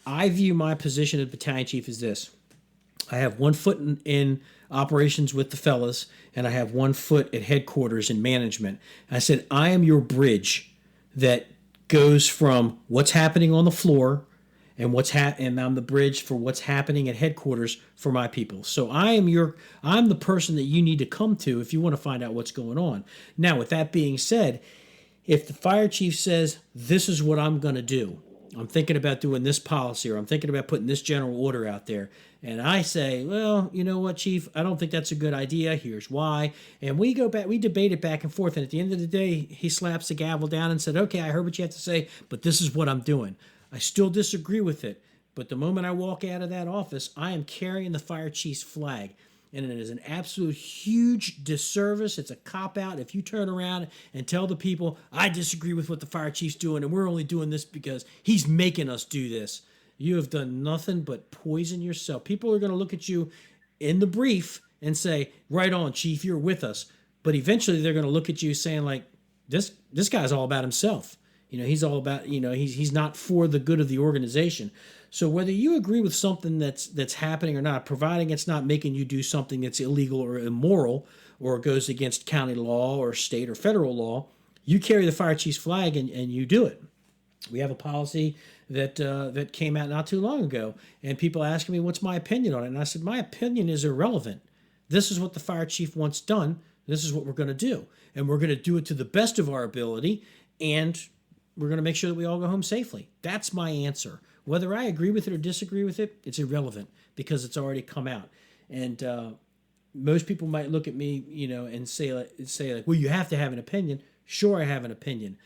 I view my position as battalion chief as this. I have 1 foot in operations with the fellas, and I have 1 foot at headquarters in management. I said, I am your bridge that goes from what's happening on the floor and and I'm the bridge for what's happening at headquarters for my people. So I'm the person that you need to come to if you want to find out what's going on. Now, with that being said, if the fire chief says, this is what I'm going to do, I'm thinking about doing this policy, or I'm thinking about putting this general order out there, and I say, well, you know what, chief, I don't think that's a good idea. Here's why. And we go back, we debate it back and forth, and at the end of the day, he slaps the gavel down and said, okay, I heard what you have to say, but this is what I'm doing. I still disagree with it, but the moment I walk out of that office, I am carrying the fire chief's flag. And it is an absolute huge disservice. It's a cop-out if you turn around and tell the people, I disagree with what the fire chief's doing, and we're only doing this because he's making us do this. You have done nothing but poison yourself. People are going to look at you in the brief and say, right on, chief, you're with us. But eventually they're going to look at you saying, like, this guy's all about himself. He's all about, he's not for the good of the organization. So whether you agree with something that's happening or not, providing it's not making you do something that's illegal or immoral or goes against county law or state or federal law, you carry the fire chief's flag and you do it. We have a policy that came out not too long ago, and people asking me what's my opinion on it, and I said my opinion is irrelevant. This is what the fire chief wants done. This is what we're going to do, and we're going to do it to the best of our ability, and we're going to make sure that we all go home safely. That's my answer. Whether I agree with it or disagree with it, it's irrelevant because it's already come out. And most people might look at me, and say like, well, you have to have an opinion. Sure, I have an opinion.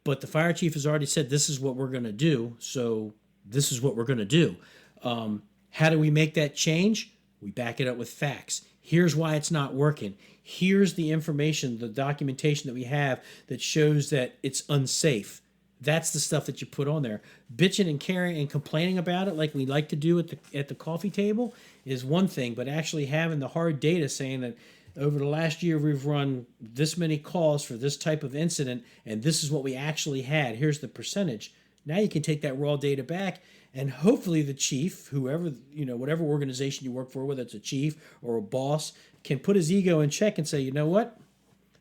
But the fire chief has already said this is what we're going to do, so this is what we're going to do. How do we make that change? We back it up with facts. Here's why it's not working. Here's the information, the documentation that we have that shows that it's unsafe. That's the stuff that you put on there. Bitching and carrying and complaining about it, like we like to do at the coffee table, is one thing. But actually having the hard data saying that over the last year we've run this many calls for this type of incident, and this is what we actually had. Here's the percentage. Now you can take that raw data back, and hopefully the chief, whoever, whatever organization you work for, whether it's a chief or a boss, can put his ego in check and say, you know what,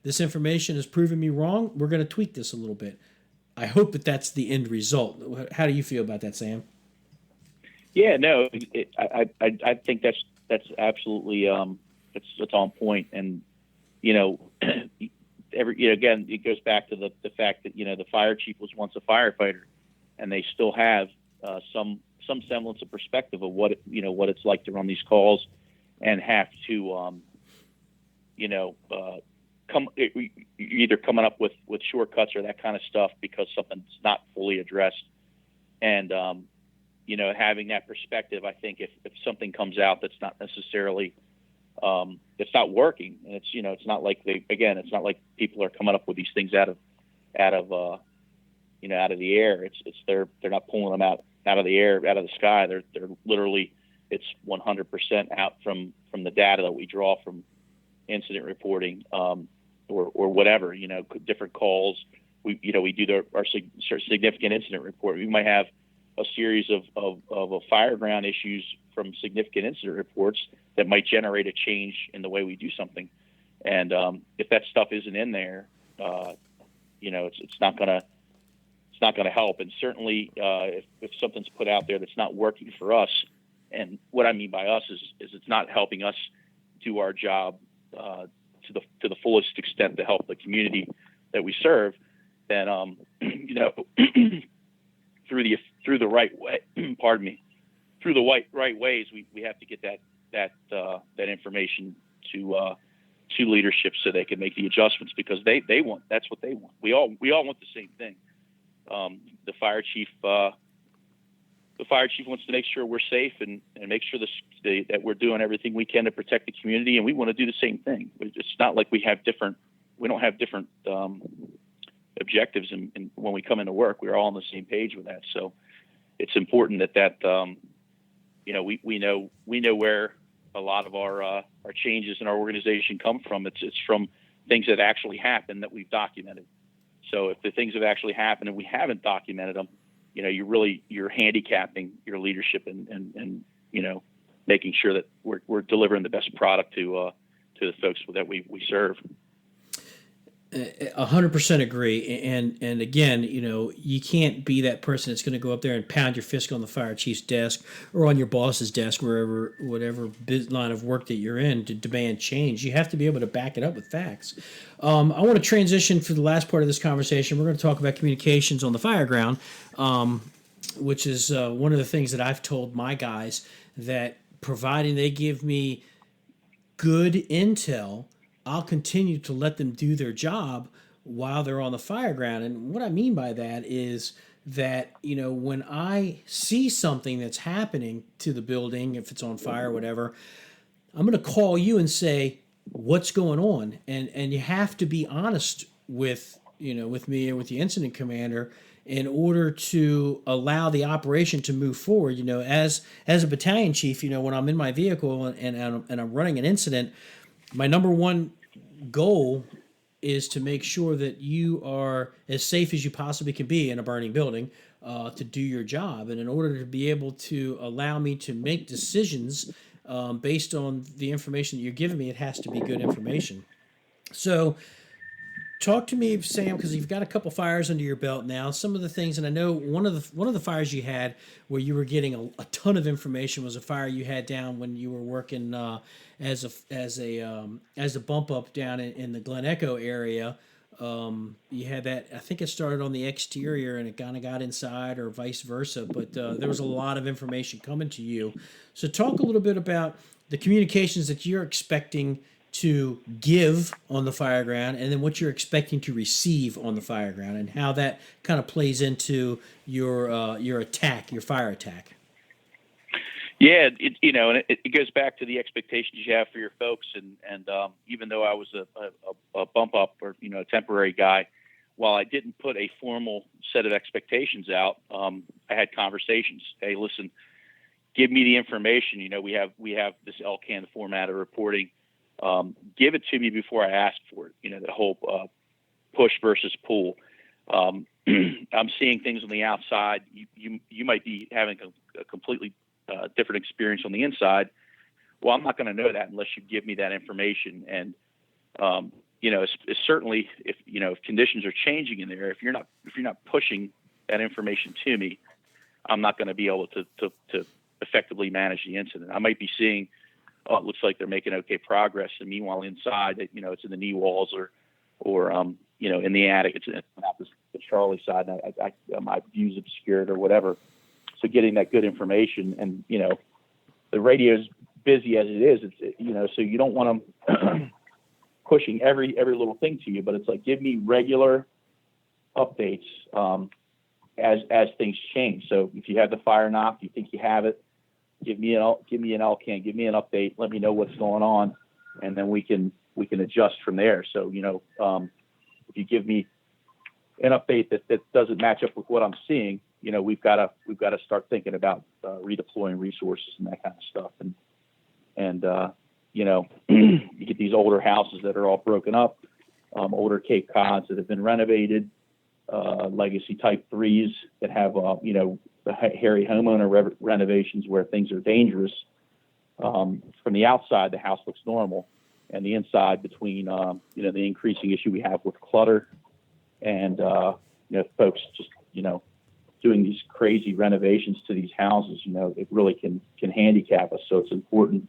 this information has proven me wrong. We're going to tweak this a little bit. I hope that that's the end result. How do you feel about that, Sam? Yeah, no, I think that's absolutely it's on point. And again, it goes back to the fact that the fire chief was once a firefighter, and they still have some semblance of perspective of what what it's like to run these calls, and have to either coming up with shortcuts or that kind of stuff because something's not fully addressed. And having that perspective, I think if something comes out that's not necessarily it's not working, and it's not like it's not like people are coming up with these things out of the air. It's they're not pulling them out of the air, out of the sky. They're literally, it's 100% out from the data that we draw from incident reporting, or whatever, different calls. We do our significant incident report. We might have a series of fireground issues from significant incident reports that might generate a change in the way we do something. And if that stuff isn't in there, it's not gonna help. And certainly, if something's put out there that's not working for us, and what I mean by us is it's not helping us do our job to the fullest extent to help the community that we serve, then through the right way, pardon me, through the right ways, we have to get that information to leadership so they can make the adjustments, because that's what they want. We all want the same thing. The fire chief wants to make sure we're safe and make sure that we're doing everything we can to protect the community, and we want to do the same thing. It's not like we don't have different objectives, and when we come into work, we're all on the same page with that. So it's important that we know where a lot of our changes in our organization come from. It's from things that actually happened that we've documented. So if the things have actually happened and we haven't documented them, you're handicapping your leadership and making sure that we're delivering the best product to the folks that we serve. 100% agree. And again, you can't be that person that's going to go up there and pound your fist on the fire chief's desk or on your boss's desk, whatever line of work that you're in, to demand change. You have to be able to back it up with facts. I want to transition for the last part of this conversation. We're going to talk about communications on the fire ground, which is one of the things that I've told my guys, that providing they give me good intel, I'll continue to let them do their job while they're on the fire ground. And what I mean by that is that, when I see something that's happening to the building, if it's on fire or whatever, I'm going to call you and say, what's going on? And you have to be honest with me and with the incident commander in order to allow the operation to move forward. As a battalion chief, when I'm in my vehicle and I'm running an incident, my number one goal is to make sure that you are as safe as you possibly can be in a burning building, to do your job. And in order to be able to allow me to make decisions based on the information that you're giving me, it has to be good information. So talk to me, Sam, because you've got a couple fires under your belt now. Some of the things, and I know one of the fires you had where you were getting a ton of information was a fire you had down when you were working as a bump up down in the Glen Echo area. You had that. I think it started on the exterior and it kind of got inside, or vice versa. But there was a lot of information coming to you. So talk a little bit about the communications that you're expecting to give on the fire ground, and then what you're expecting to receive on the fire ground, and how that kind of plays into your attack, your fire attack. Yeah, it goes back to the expectations you have for your folks, and even though I was a bump up or a temporary guy, while I didn't put a formal set of expectations out, I had conversations. Hey, listen, give me the information. You know, we have this LCAN format of reporting. Give it to me before I ask for it. You know, the whole push versus pull. I'm seeing things on the outside. You might be having a completely different experience on the inside. Well, I'm not going to know that unless you give me that information. And you know, it's certainly if conditions are changing in there, if you're not pushing that information to me, I'm not going to be able to effectively manage the incident. I might be seeing, oh, it looks like they're making okay progress, and meanwhile inside, you know, it's in the knee walls or you know, in the attic, it's not the Charlie side, and my view's obscured or whatever. So getting that good information, and you know, the radio's busy as it is. It's, you know, so you don't want them pushing every little thing to you, but it's like, give me regular updates as things change. So if you have the fire knock, you think you have it, give me an LCAN, give me an update, let me know what's going on, and then we can adjust from there. So, you know, if you give me an update that doesn't match up with what I'm seeing, you know, we've got to start thinking about redeploying resources and that kind of stuff. And you know, you get these older houses that are all broken up, older Cape Cods that have been renovated, legacy type 3s that have, you know, the hairy homeowner renovations where things are dangerous. From the outside, the house looks normal, and the inside, between, you know, the increasing issue we have with clutter and, you know, folks just, you know, doing these crazy renovations to these houses, you know, it really can handicap us. So it's important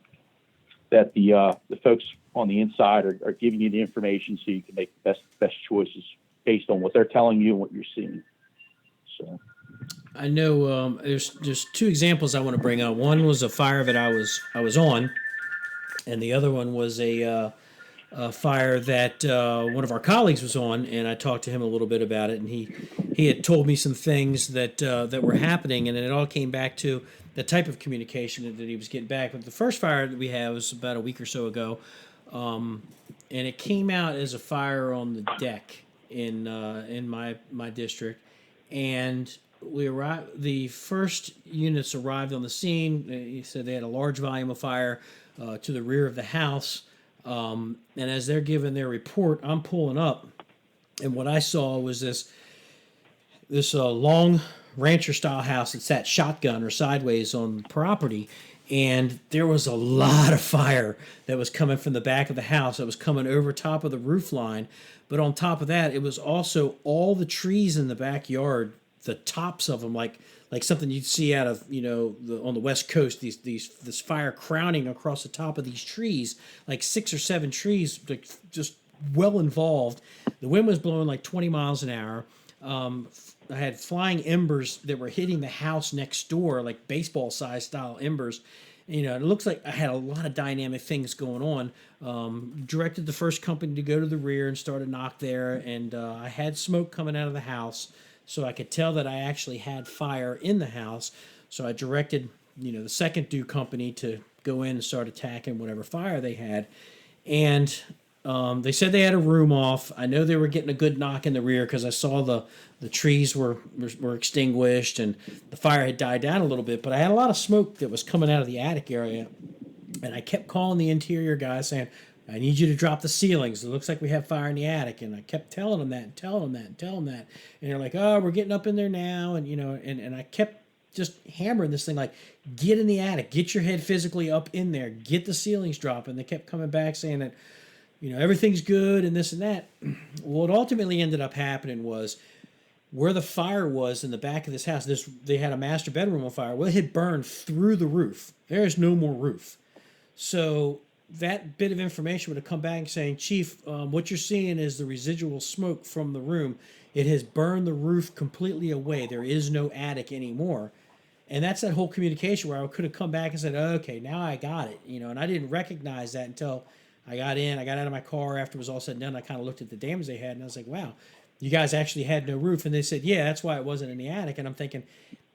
that the folks on the inside are giving you the information so you can make the best choices based on what they're telling you and what you're seeing. So I know there's two examples I want to bring up. One was a fire that I was on, and the other one was a fire that one of our colleagues was on, and I talked to him a little bit about it, and he had told me some things that were happening, and it all came back to the type of communication that he was getting back. But the first fire that we had was about a week or so ago, and it came out as a fire on the deck in my district, and we arrived. The first units arrived on the scene. He said they had a large volume of fire to the rear of the house. And as they're giving their report, I'm pulling up, and what I saw was this long rancher style house that sat shotgun or sideways on the property, and there was a lot of fire that was coming from the back of the house that was coming over top of the roof line. But on top of that, it was also all the trees in the backyard, the tops of them, like something you'd see out of, you know, on the West Coast, this fire crowning across the top of these trees, like 6 or 7 trees, like just well involved. The wind was blowing like 20 miles an hour. I had flying embers that were hitting the house next door, like baseball size style embers. You know, it looks like I had a lot of dynamic things going on. Directed the first company to go to the rear and start a knock there, and I had smoke coming out of the house, so I could tell that I actually had fire in the house. So I directed, you know, the second due company to go in and start attacking whatever fire they had. And they said they had a room off. I know they were getting a good knock in the rear because I saw the trees were extinguished and the fire had died down a little bit. But I had a lot of smoke that was coming out of the attic area. And I kept calling the interior guy saying, I need you to drop the ceilings. It looks like we have fire in the attic. And I kept telling them that and telling them that and telling them that. And they're like, oh, we're getting up in there now. And, you know, and I kept just hammering this thing like, get in the attic, get your head physically up in there, get the ceilings dropping. They kept coming back saying that, you know, everything's good and this and that. What ultimately ended up happening was where the fire was in the back of this house, they had a master bedroom on fire. Well, it had burned through the roof. There is no more roof. So that bit of information would have come back saying, Chief, what you're seeing is the residual smoke from the room. It has burned the roof completely away. There is no attic anymore. And that's that whole communication where I could have come back and said, okay, now I got it. You know, and I didn't recognize that until I got out of my car after it was all said and done. I kind of looked at the damage they had, and I was like, wow, you guys actually had no roof. And they said, yeah, that's why it wasn't in the attic. And I'm thinking,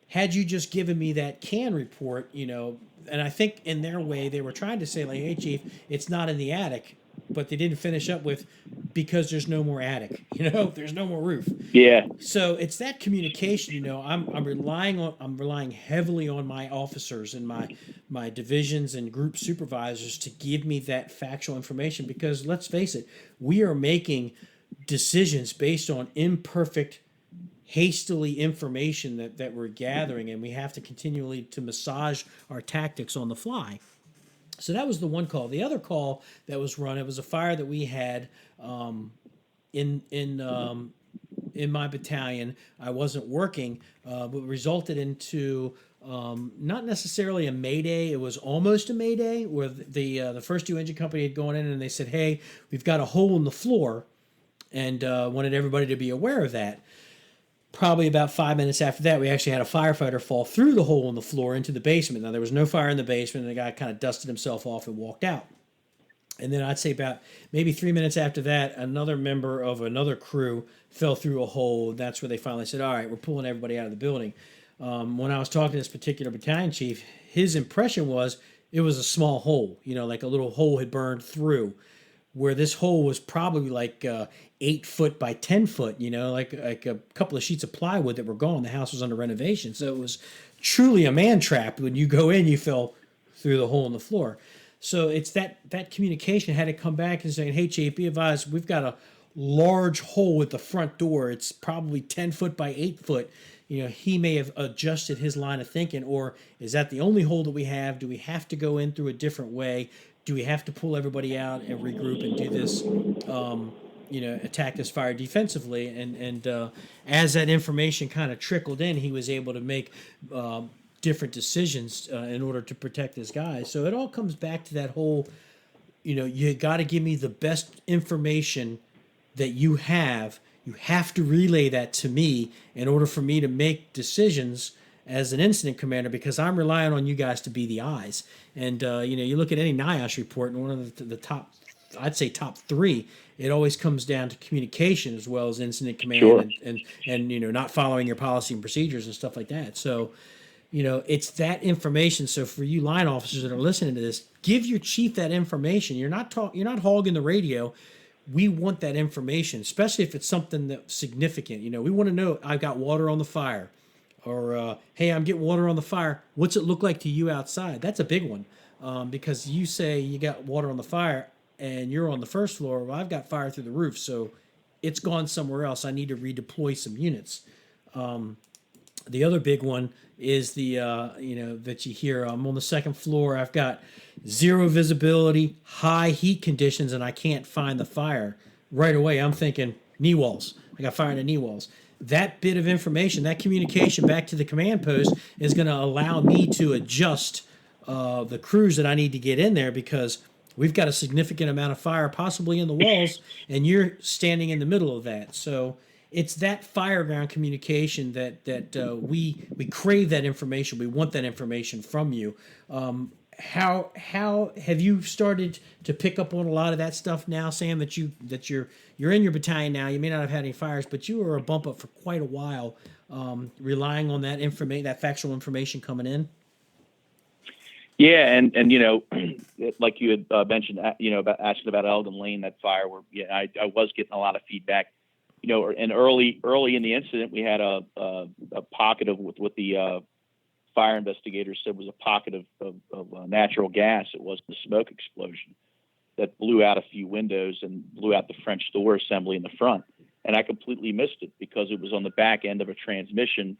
had you just given me that CAN report, you know, and I think in their way they were trying to say, like, hey, Chief, it's not in the attic. but they didn't finish up with because there's no more attic, there's no more roof. Yeah. So it's that communication. I'm relying heavily on my officers and my divisions and group supervisors to give me that factual information, because let's face it, we are making decisions based on imperfect, hastily information that we're gathering, and we have to continually to massage our tactics on the fly. So that was the one call. The other call that was run, it was a fire that we had in my battalion. I wasn't working, but resulted into not necessarily a mayday. It was almost a mayday, where the first two engine company had gone in and they said, "Hey, we've got a hole in the floor," and wanted everybody to be aware of that. Probably about 5 minutes after that, we actually had a firefighter fall through the hole in the floor into the basement. Now, there was no fire in the basement, and the guy kind of dusted himself off and walked out. And then I'd say about maybe 3 minutes after that, another member of another crew fell through a hole. That's where they finally said, "All right, we're pulling everybody out of the building." When I was talking to this particular battalion chief, his impression was it was a small hole, like a little hole had burned through, where this hole was probably like 8 foot by 10 foot, like a couple of sheets of plywood that were gone. The house was under renovation. So it was truly a man trap. When you go in, you fell through the hole in the floor. So it's that communication had to come back and saying, "Hey, Chief, be advised, we've got a large hole at the front door. It's probably 10 foot by 8 foot. He may have adjusted his line of thinking, or is that the only hole that we have? Do we have to go in through a different way? Do we have to pull everybody out and regroup and do this, attack this fire defensively?" And as that information kind of trickled in, he was able to make different decisions in order to protect his guys. So it all comes back to that whole, you got to give me the best information that you have. You have to relay that to me in order for me to make decisions as an incident commander, because I'm relying on you guys to be the eyes. And you look at any NIOSH report, and one of the top, I'd say top three, it always comes down to communication as well as incident command. Sure. and not following your policy and procedures and stuff like that. So it's that information. So for you line officers that are listening to this, give your chief that information. You're not hogging the radio. We want that information, especially if it's something that's significant. We want to know, I've got water on the fire. Or, hey, I'm getting water on the fire. What's it look like to you outside? That's a big one, because you say you got water on the fire and you're on the first floor. Well, I've got fire through the roof, so it's gone somewhere else. I need to redeploy some units. The other big one is the, that you hear, I'm on the second floor. I've got zero visibility, high heat conditions, and I can't find the fire. Right away, I'm thinking knee walls. I got fire in the knee walls. That bit of information, that communication back to the command post, is going to allow me to adjust the crews that I need to get in there, because we've got a significant amount of fire possibly in the walls, and you're standing in the middle of that. So it's that fireground communication that we crave that information. We want that information from you. How have you started to pick up on a lot of that stuff now, Sam? That you're in your battalion now. You may not have had any fires, but you were a bump up for quite a while, relying on that that factual information coming in. Yeah, and like you had mentioned, about asking about Elgin Lane, that fire, where I was getting a lot of feedback. And early in the incident, we had a pocket of what the fire investigators said was a pocket of natural gas. It was the smoke explosion that blew out a few windows and blew out the French door assembly in the front. And I completely missed it because it was on the back end of a transmission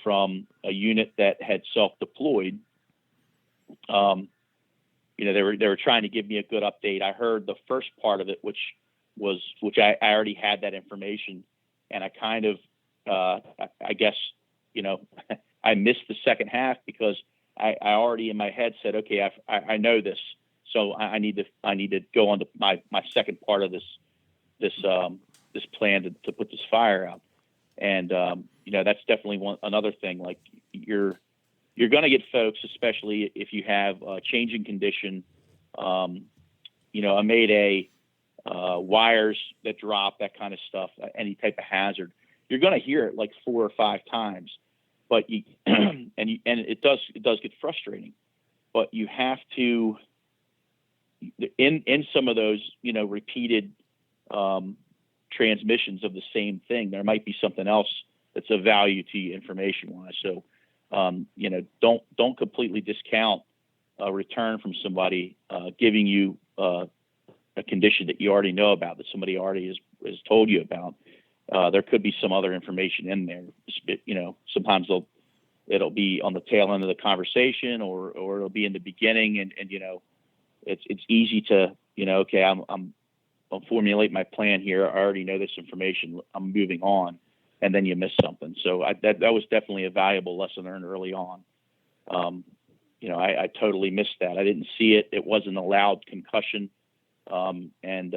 from a unit that had self-deployed. They were trying to give me a good update. I heard the first part of it, which I already had that information, and I kind of, I guess, I missed the second half because I already in my head said, okay, I know this, so I need to go on to my second part of this plan to put this fire out, and that's definitely another thing. Like you're going to get folks, especially if you have a changing condition, a mayday, wires that drop, that kind of stuff, any type of hazard. You're going to hear it like 4 or 5 times. But and it does get frustrating, but you have to in some of those, repeated transmissions of the same thing, there might be something else that's of value to you information wise. So, don't completely discount a return from somebody giving you a condition that you already know about, that somebody already has told you about. There could be some other information in there. Sometimes it'll be on the tail end of the conversation, or it'll be in the beginning, and it's easy to okay, I'll formulate my plan here. I already know this information. I'm moving on, and then you miss something. So that was definitely a valuable lesson learned early on. I totally missed that. I didn't see it. It wasn't a loud concussion, and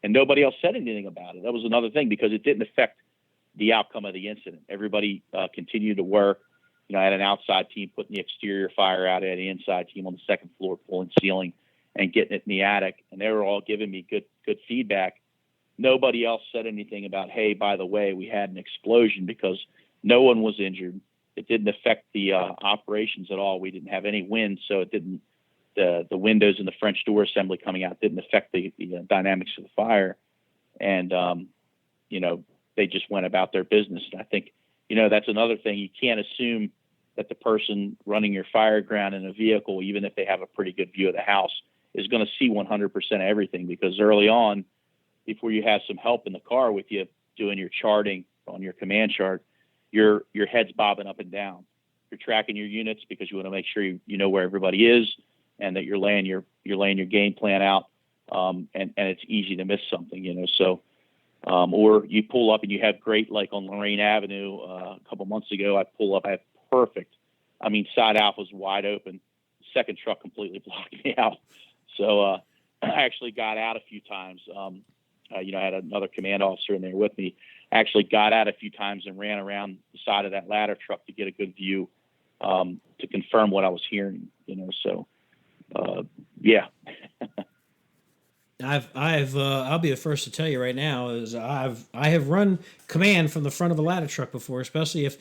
nobody else said anything about it. That was another thing, because it didn't affect the outcome of the incident. Everybody continued to work. I had an outside team putting the exterior fire out. I had an inside team on the second floor pulling ceiling and getting it in the attic, and they were all giving me good feedback. Nobody else said anything about, hey, by the way, we had an explosion, because no one was injured. It didn't affect the operations at all. We didn't have any wind, so it didn't. The windows in the French door assembly coming out didn't affect the dynamics of the fire, and they just went about their business. And I think that's another thing. You can't assume that the person running your fire ground in a vehicle, even if they have a pretty good view of the house, is going to see 100% of everything, because early on, before you have some help in the car with you doing your charting on your command chart, your head's bobbing up and down. You're tracking your units because you want to make sure you know where everybody is, and that you're laying your game plan out. And it's easy to miss something, So, or you pull up and you have great, like on Lorraine Avenue a couple months ago, I pull up, I had perfect. I mean, side alpha was wide open. Second truck completely blocked me out. So I actually got out a few times. I had another command officer in there with me. I actually got out a few times and ran around the side of that ladder truck to get a good view, to confirm what I was hearing. So yeah. I'll be the first to tell you right now is I have run command from the front of a ladder truck before, especially if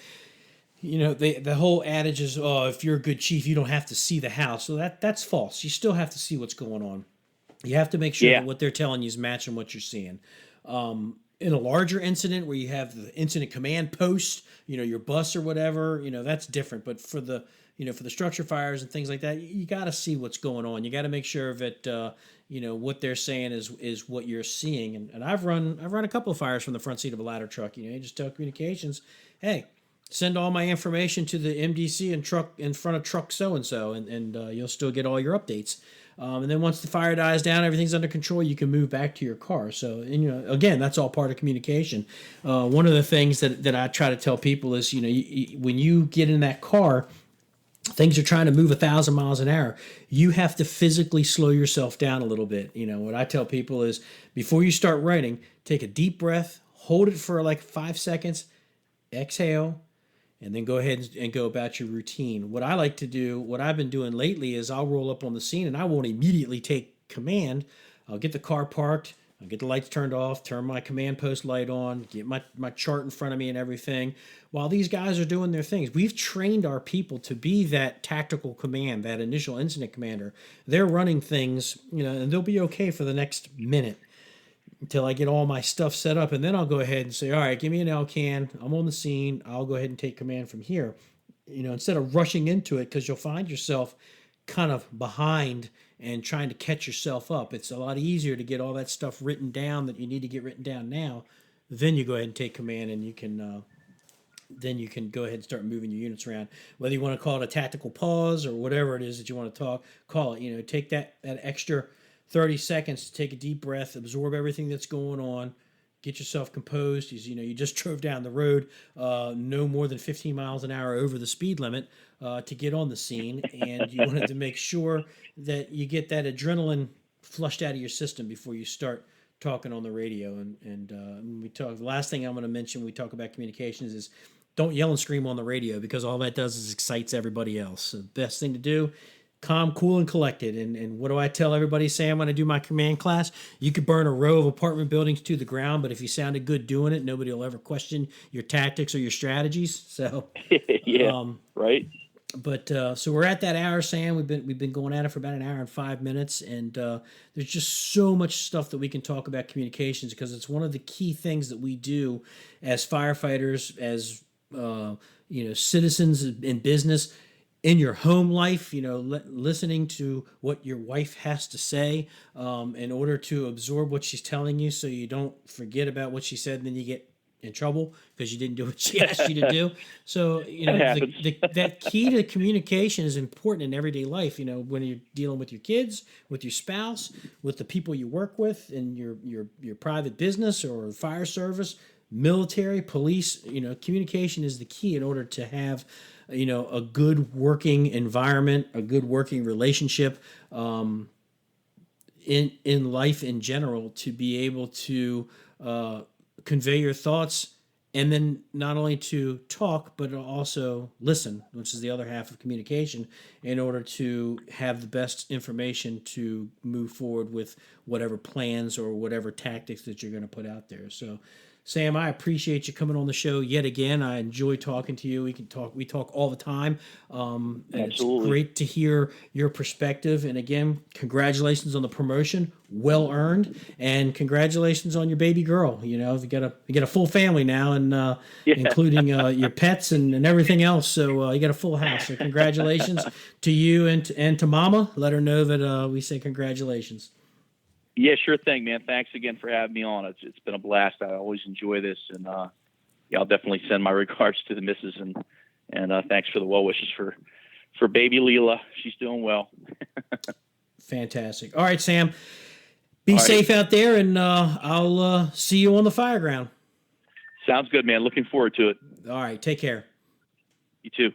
the whole adage is, oh, if you're a good chief, you don't have to see the house. So that's false. You still have to see what's going on. You have to make sure that what they're telling you is matching what you're seeing. In a larger incident where you have the incident command post, your bus or whatever, that's different. But for the structure fires and things like that, you got to see what's going on. You got to make sure that what they're saying is what you're seeing. And I've run a couple of fires from the front seat of a ladder truck. You just tell communications, hey, send all my information to the MDC and truck in front of truck so and so, and you'll still get all your updates. And then once the fire dies down, everything's under control, you can move back to your car. So, again, that's all part of communication. One of the things that I try to tell people is, when you get in that car, things are trying to move 1,000 miles an hour. You have to physically slow yourself down a little bit. What I tell people is, before you start writing, take a deep breath, hold it for like 5 seconds, exhale, and then go ahead and go about your routine. What I like to do, what I've been doing lately, is I'll roll up on the scene and I won't immediately take command. I'll get the car parked, I'll get the lights turned off, turn my command post light on, get my chart in front of me and everything, while these guys are doing their things. We've trained our people to be that tactical command, that initial incident commander. They're running things, and they'll be okay for the next minute until I get all my stuff set up, and then I'll go ahead and say, all right, give me an LCAN. I'm on the scene. I'll go ahead and take command from here. Instead of rushing into it, because you'll find yourself kind of behind and trying to catch yourself up. It's a lot easier to get all that stuff written down that you need to get written down now. Then you go ahead and take command, and you can go ahead and start moving your units around. Whether you want to call it a tactical pause or whatever it is that you want to call it. Take that extra 30 seconds to take a deep breath, absorb everything that's going on, get yourself composed. You just drove down the road no more than 15 miles an hour over the speed limit to get on the scene, and you wanted to make sure that you get that adrenaline flushed out of your system before you start talking on the radio. And we talk. The last thing I'm going to mention when we talk about communications is don't yell and scream on the radio, because all that does is excites everybody else. So the best thing to do, calm, cool, and collected. And what do I tell everybody, Sam, when I do my command class? You could burn a row of apartment buildings to the ground, but if you sounded good doing it, nobody will ever question your tactics or your strategies. So, right. But so we're at that hour, Sam. We've been going at it for about an hour and 5 minutes, and there's just so much stuff that we can talk about communications, because it's one of the key things that we do as firefighters, as citizens in business, in your home life. Listening to what your wife has to say, in order to absorb what she's telling you, so you don't forget about what she said, and then you get in trouble because you didn't do what she asked you to do. So, that key to communication is important in everyday life. When you're dealing with your kids, with your spouse, with the people you work with in your private business or fire service, military, police. Communication is the key in order to have, a good working environment, a good working relationship, in life in general, to be able to convey your thoughts, and then not only to talk but also listen, which is the other half of communication, in order to have the best information to move forward with whatever plans or whatever tactics that you're going to put out there. So, Sam, I appreciate you coming on the show yet again. I enjoy talking to you. We talk all the time. And Absolutely. It's great to hear your perspective. And again, congratulations on the promotion. Well earned. And congratulations on your baby girl. You got a full family now, and including your pets and everything else. So you got a full house. So congratulations to you and to Mama. Let her know that we say congratulations. Yeah, sure thing, man. Thanks again for having me on. It's been a blast. I always enjoy this, and I'll definitely send my regards to the missus, and thanks for the well wishes for baby Leela. She's doing well. Fantastic. All right, Sam. Be safe out there, and I'll see you on the fire ground. Sounds good, man. Looking forward to it. All right, take care. You too.